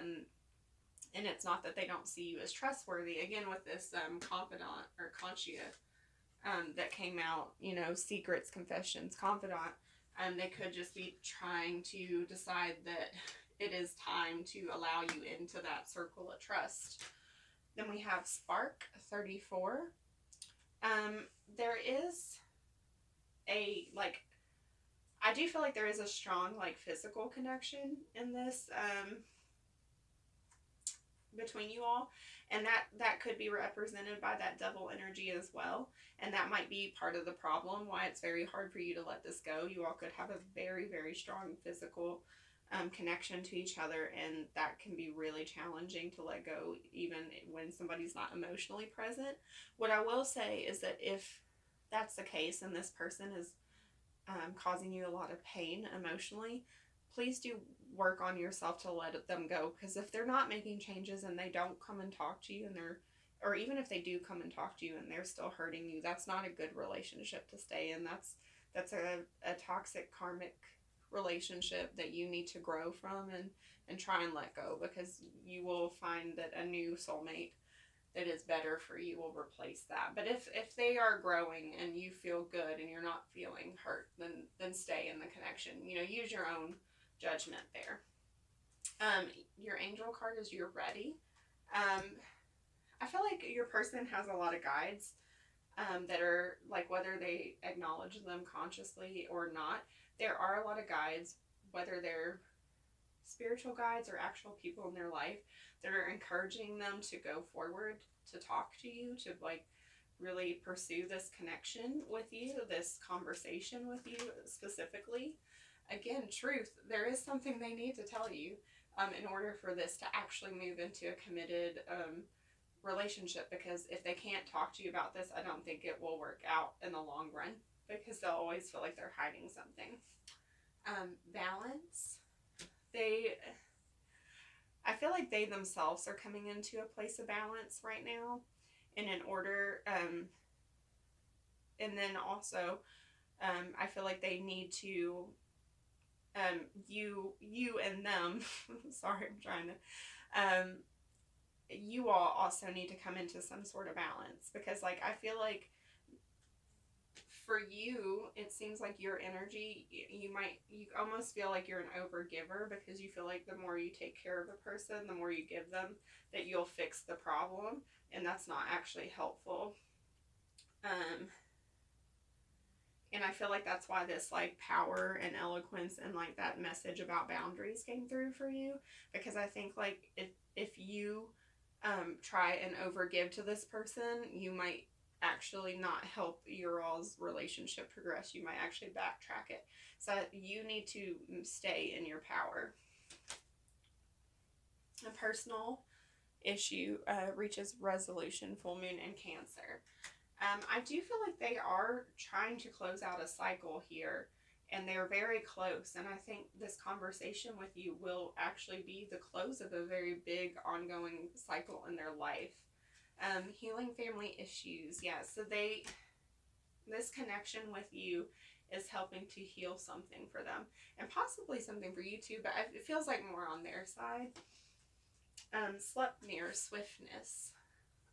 and it's not that they don't see you as trustworthy. Again, with this confidant or conchia that came out, secrets, confessions, confidant, they could just be trying to decide that it is time to allow you into that circle of trust. Then we have Spark 34. There is I do feel like there is a strong physical connection in this between you all, and that could be represented by that devil energy as well, and that might be part of the problem why it's very hard for you to let this go. You all could have a very, very strong physical connection to each other, and that can be really challenging to let go even when somebody's not emotionally present. What I will say is that if that's the case and this person is causing you a lot of pain emotionally, please do work on yourself to let them go. Because if they're not making changes and they don't come and talk to you, or even if they do come and talk to you and they're still hurting you, that's not a good relationship to stay in. That's a toxic karmic relationship that you need to grow from and try and let go, because you will find that a new soulmate that is better for you will replace that. But if they are growing and you feel good and you're not feeling hurt, then stay in the connection. Use your own judgment there. Your angel card is you're ready. I feel like your person has a lot of guides that are whether they acknowledge them consciously or not, there are a lot of guides, whether they're spiritual guides or actual people in their life, that are encouraging them to go forward, to talk to you, to really pursue this connection with you, this conversation with you specifically. Again, truth. There is something they need to tell you in order for this to actually move into a committed relationship, because if they can't talk to you about this, I don't think it will work out in the long run, because they'll always feel like they're hiding something. Balance. I feel like they themselves are coming into a place of balance right now, and in order, and then also, I feel like they need to, you and them, sorry, I'm trying to, you all also need to come into some sort of balance, because like I feel like for you, it seems like your energy, you almost feel like you're an overgiver, because you feel like the more you take care of a person, the more you give them, that you'll fix the problem, and that's not actually helpful. And I feel like that's why this like power and eloquence and like that message about boundaries came through for you, because I think like if you try and overgive to this person, you might actually not help your all's relationship progress. You might actually backtrack it. So you need to stay in your power. A personal issue reaches resolution, full moon in Cancer. I do feel like they are trying to close out a cycle here, and they're very close. And I think this conversation with you will actually be the close of a very big ongoing cycle in their life. Healing family issues. Yeah, so this connection with you is helping to heal something for them, and possibly something for you too, but it feels like more on their side. Sleipnir, swiftness.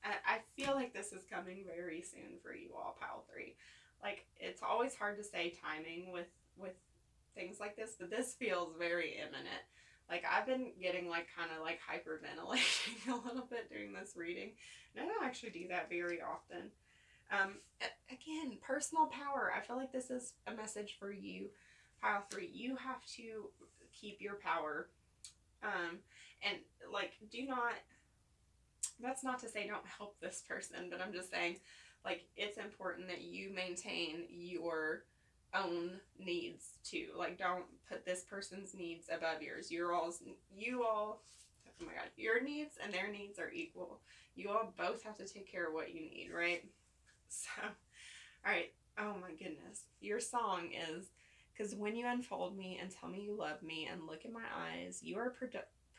I feel like this is coming very soon for you all, pile 3. Like, it's always hard to say timing with things like this, but this feels very imminent. Like, I've been getting like kind of like hyperventilating a little bit during this reading, and I don't actually do that very often. Again, personal power. I feel like this is a message for you, pile 3. You have to keep your power, and like, do not, that's not to say don't help this person, but I'm just saying, like, it's important that you maintain your own needs too. Like, don't put this person's needs above yours. You all, oh my god, your needs and their needs are equal. You all both have to take care of what you need, right? So, all right. Oh my goodness. Your song is, because when you unfold me and tell me you love me and look in my eyes, you are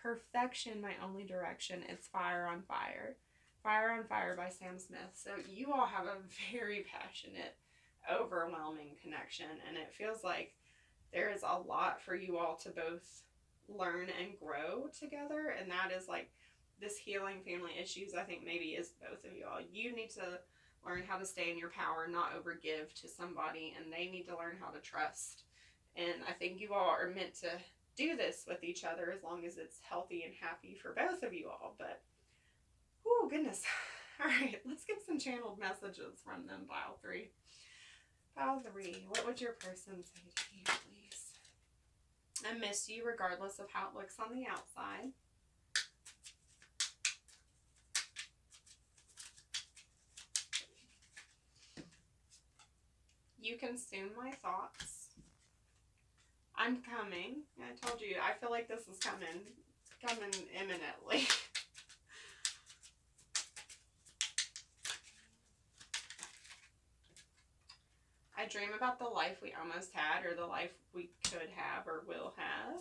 perfection, my only direction. It's fire on fire. Fire on Fire by Sam Smith. So you all have a very passionate, overwhelming connection, and it feels like there is a lot for you all to both learn and grow together, and that is like this healing family issues, I think maybe is both of you all. You need to learn how to stay in your power, not overgive to somebody, and they need to learn how to trust. And I think you all are meant to do this with each other as long as it's healthy and happy for both of you all. But, oh goodness. All right, let's get some channeled messages from them, pile 3. Pile 3, what would your person say to you, please? I miss you regardless of how it looks on the outside. You consume my thoughts. I'm coming. I told you, I feel like this is coming imminently. I dream about the life we almost had, or the life we could have or will have.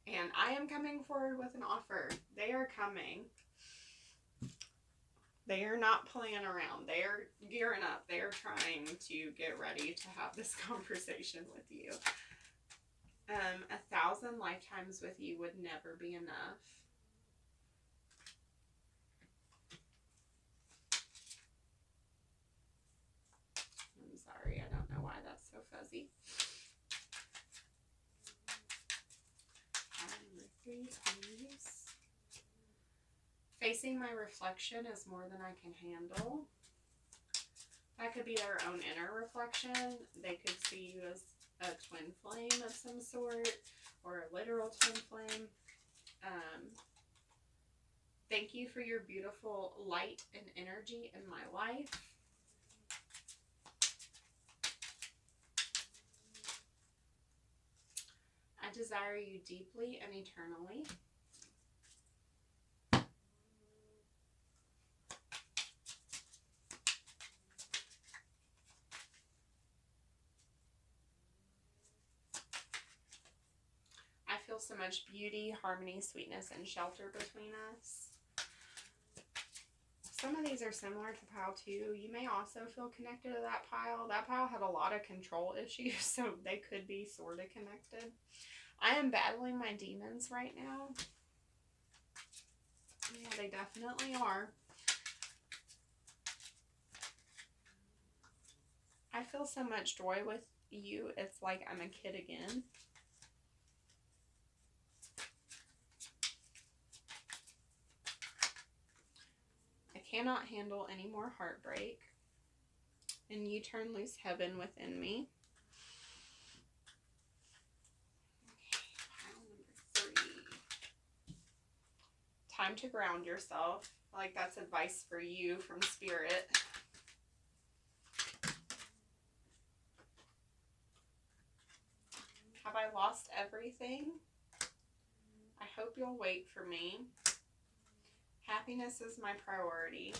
And I am coming forward with an offer. They are coming. They are not playing around. They are gearing up. They are trying to get ready to have this conversation with you. 1,000 lifetimes with you would never be enough. I'm sorry, I don't know why that's so fuzzy. Number 3, please. Facing my reflection is more than I can handle. That could be their own inner reflection. They could see you as a twin flame of some sort, or a literal twin flame. Thank you for your beautiful light and energy in my life. I desire you deeply and eternally. I feel so much beauty, harmony, sweetness, and shelter between us. Some of these are similar to pile 2. You may also feel connected to that pile. That pile had a lot of control issues, so they could be sort of connected. I am battling my demons right now. Yeah, they definitely are. I feel so much joy with you. It's like I'm a kid again. I cannot handle any more heartbreak. And you turn loose heaven within me. Okay, pile number 3. Time to ground yourself. Like that's advice for you from Spirit. Have I lost everything? I hope you'll wait for me. Happiness is my priority.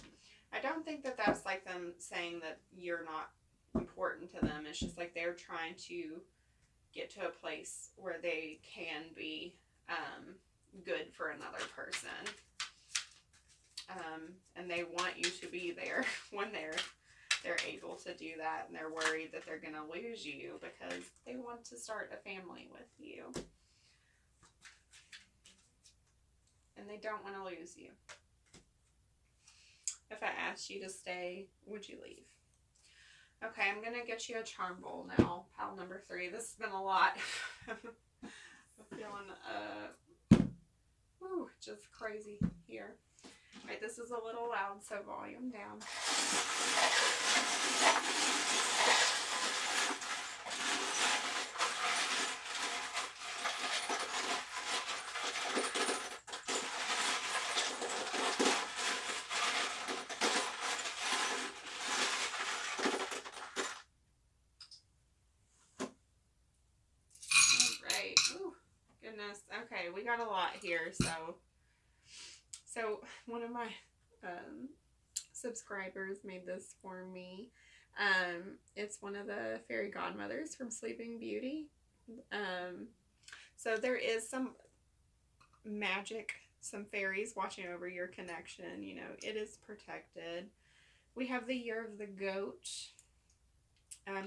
I don't think that that's like them saying that you're not important to them. It's just like they're trying to get to a place where they can be good for another person. And they want you to be there when they're able to do that, and they're worried that they're going to lose you because they want to start a family with you. And they don't want to lose you. If I asked you to stay, would you leave? Okay, I'm going to get you a charm bowl now. Pile number 3. This has been a lot. I'm feeling, just crazy here. All right, this is a little loud, so volume down. Okay, we got a lot here. So one of my subscribers made this for me. It's one of the fairy godmothers from Sleeping Beauty. So there is some magic, some fairies watching over your connection. You know, it is protected. We have the year of the goat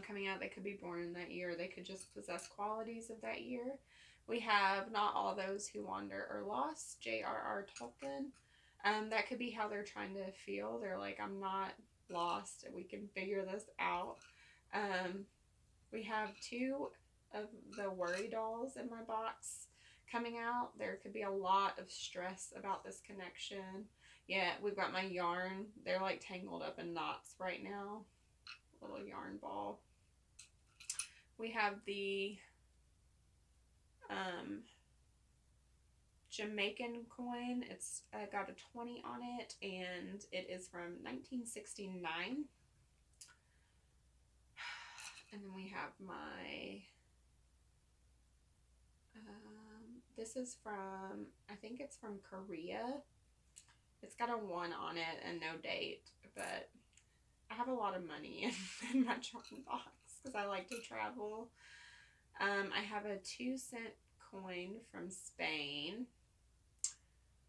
coming out. They could be born in that year. They could just possess qualities of that year. We have Not All Those Who Wander Are Lost, J.R.R. Tolkien. That could be how they're trying to feel. They're like, I'm not lost. We can figure this out. We have 2 of the worry dolls in my box coming out. There could be a lot of stress about this connection. Yeah, we've got my yarn. They're like tangled up in knots right now. Little yarn ball. We have the Jamaican coin. It's got a 20 on it, and it is from 1969. And then we have my this is from, I think it's from Korea. It's got a 1 on it and no date, but I have a lot of money in my charm box because I like to travel. I have a 2-cent coin from Spain,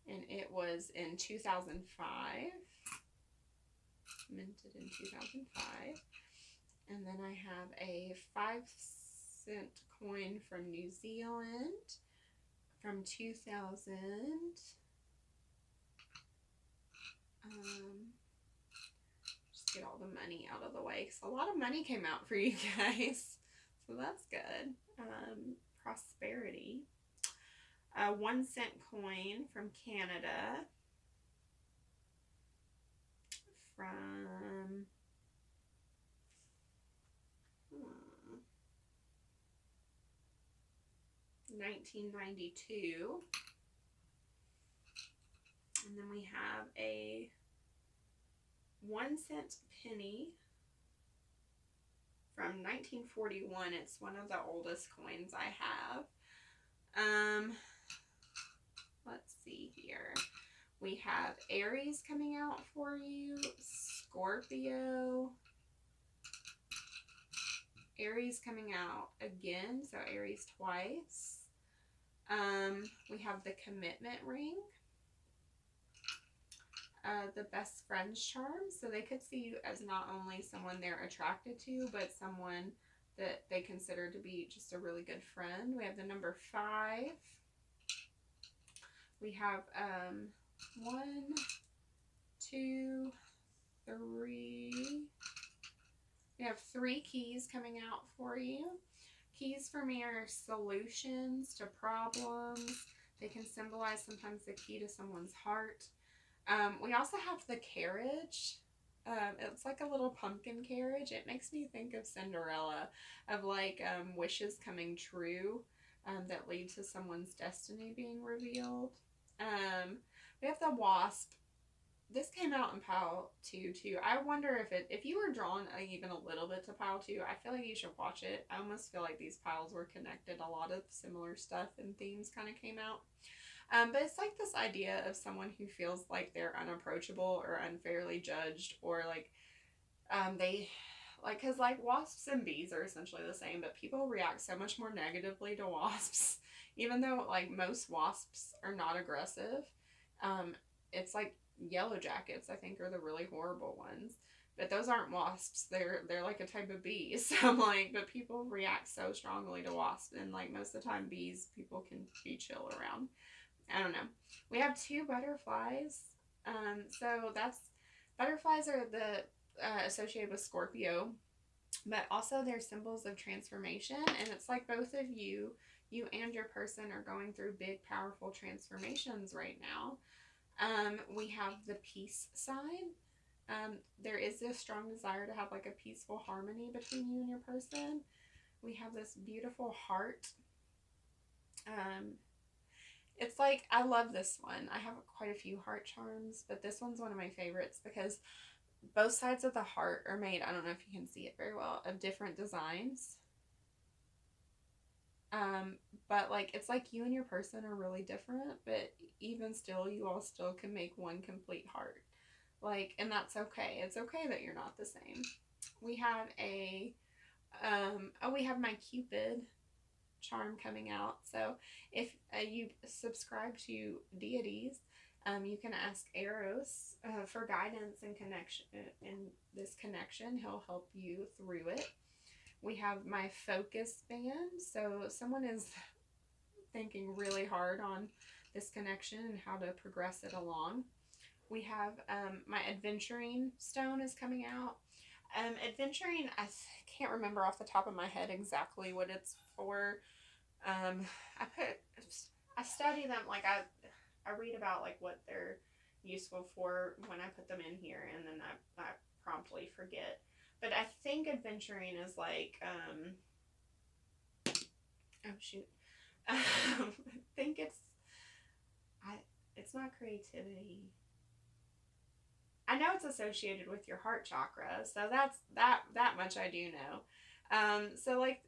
and it was in 2005, minted in 2005. And then I have a 5-cent coin from New Zealand from 2000. Just get all the money out of the way because a lot of money came out for you guys. So that's good. Prosperity. A 1-cent coin from Canada. From 1992. And then we have a 1-cent penny from 1941. It's one of the oldest coins I have. Let's see here. We have Aries coming out for you, Scorpio, Aries coming out again, so Aries twice. We have the commitment ring. the best friends charm. So they could see you as not only someone they're attracted to, but someone that they consider to be just a really good friend. We have the number 5. We have 1, 2, 3. We have 3 keys coming out for you. Keys for me are solutions to problems. They can symbolize sometimes the key to someone's heart. We also have the carriage. It's like a little pumpkin carriage. It makes me think of Cinderella, of like wishes coming true that lead to someone's destiny being revealed. We have the wasp. This came out in pile 2 too. I wonder if you were drawn even a little bit to pile 2, I feel like you should watch it. I almost feel like these piles were connected. A lot of similar stuff and themes kind of came out. But it's like this idea of someone who feels like they're unapproachable or unfairly judged, or like they like, because like wasps and bees are essentially the same, but people react so much more negatively to wasps, even though like most wasps are not aggressive. It's like yellow jackets, I think, are the really horrible ones. But those aren't wasps. They're like a type of bee. So I'm like, but people react so strongly to wasps, and like most of the time, bees people can be chill around. I don't know. We have 2 butterflies. So that's butterflies are the associated with Scorpio, but also they're symbols of transformation, and it's like both of you and your person are going through big, powerful transformations right now. We have the peace sign. There is a strong desire to have like a peaceful harmony between you and your person. We have this beautiful heart. It's like, I love this one. I have quite a few heart charms, but this one's one of my favorites because both sides of the heart are made, I don't know if you can see it very well, of different designs. But like, it's like you and your person are really different, but even still, you all still can make one complete heart. Like, and that's okay. It's okay that you're not the same. We have we have my Cupid charm coming out. So if you subscribe to deities, you can ask Eros for guidance and connection in this connection. He'll help you through it. We have my focus band. So someone is thinking really hard on this connection and how to progress it along. We have my adventuring stone is coming out. Adventuring, I can't remember off the top of my head exactly what it's for. I study them, like I read about like what they're useful for when I put them in here, and then I promptly forget. But I think adventuring is like, oh shoot, I think it's not creativity. I know it's associated with your heart chakra, so that's that much I do know. So like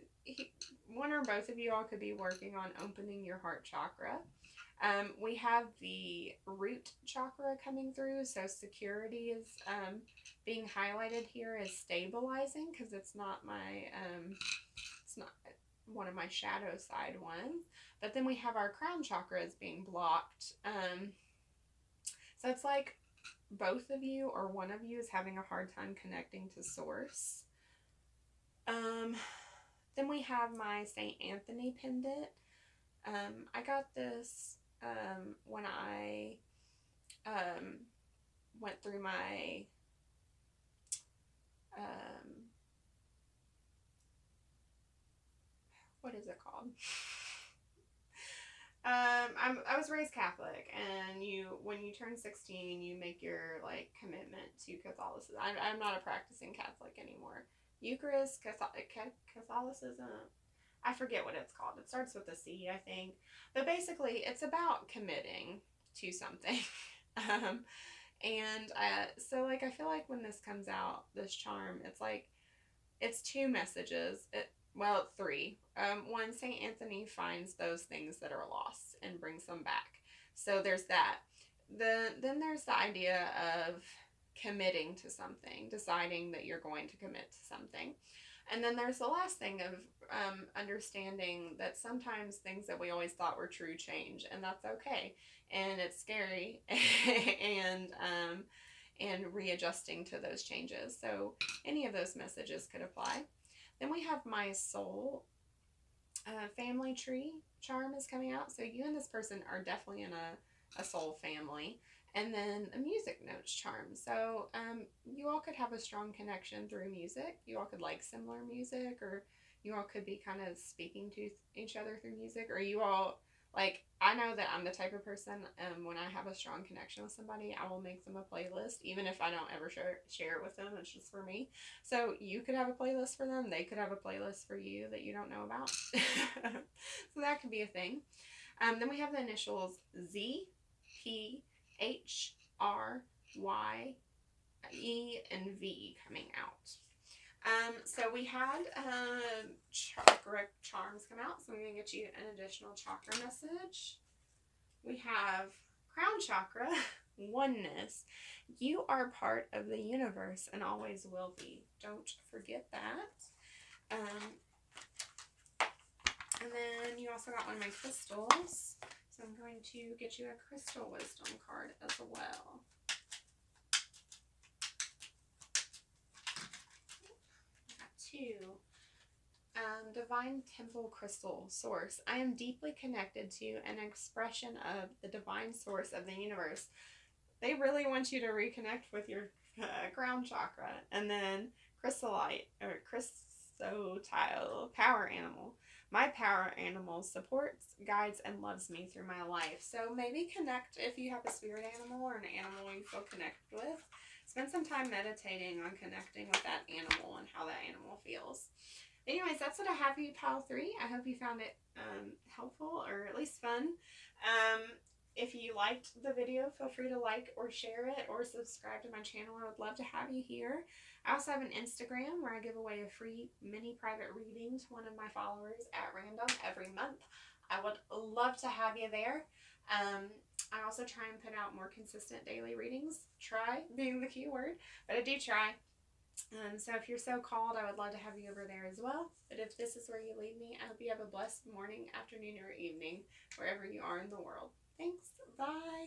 one or both of you all could be working on opening your heart chakra. We have the root chakra coming through, so security is being highlighted here as stabilizing, because it's not one of my shadow side ones. But then we have our crown chakra as being blocked. So it's like both of you or one of you is having a hard time connecting to source. Then we have my St. Anthony pendant. I got this when I went through my what is it called? I was raised Catholic, and when you turn 16, you make your like commitment to Catholicism. I'm not a practicing Catholic anymore. Eucharist, Catholicism, I forget what it's called. It starts with a C, I think. But basically, it's about committing to something. So like, I feel like when this comes out, this charm, it's like, it's 2 messages. Well, 3. One, St. Anthony finds those things that are lost and brings them back. So there's that. Then there's the idea of committing to something, deciding that you're going to commit to something. And then there's the last thing of understanding that sometimes things that we always thought were true change, and that's okay. And it's scary, and readjusting to those changes. So any of those messages could apply. Then we have my soul family tree charm is coming out. So you and this person are definitely in a soul family. And then a music notes charm. So you all could have a strong connection through music. You all could like similar music, or you all could be kind of speaking to each other through music, or you all like, I know that I'm the type of person, when I have a strong connection with somebody, I will make them a playlist, even if I don't ever share it with them. It's just for me. So you could have a playlist for them. They could have a playlist for you that you don't know about. So that could be a thing. Then we have the initials Z, P, H, R, Y, E, and V coming out. So we had chakra charms come out, so I'm going to get you an additional chakra message. We have crown chakra, oneness. You are part of the universe and always will be. Don't forget that. And then you also got one of my crystals, so I'm going to get you a crystal wisdom card as well. Two. Divine Temple Crystal Source. I am deeply connected to an expression of the divine source of the universe. They really want you to reconnect with your crown chakra. And then Chrysolite, or Chrysotile, power animal. My power animal supports, guides, and loves me through my life. So maybe connect if you have a spirit animal or an animal you feel connected with. Spend some time meditating on connecting with that animal and how that animal feels. Anyways, that's what I have for you, Pile 3. I hope you found it helpful, or at least fun. If you liked the video, feel free to like or share it, or subscribe to my channel. I would love to have you here. I also have an Instagram where I give away a free mini private reading to one of my followers at random every month. I would love to have you there. I also try and put out more consistent daily readings. Try being the key word, but I do try. So if you're so called, I would love to have you over there as well. But if this is where you leave me, I hope you have a blessed morning, afternoon, or evening, wherever you are in the world. Thanks. Bye.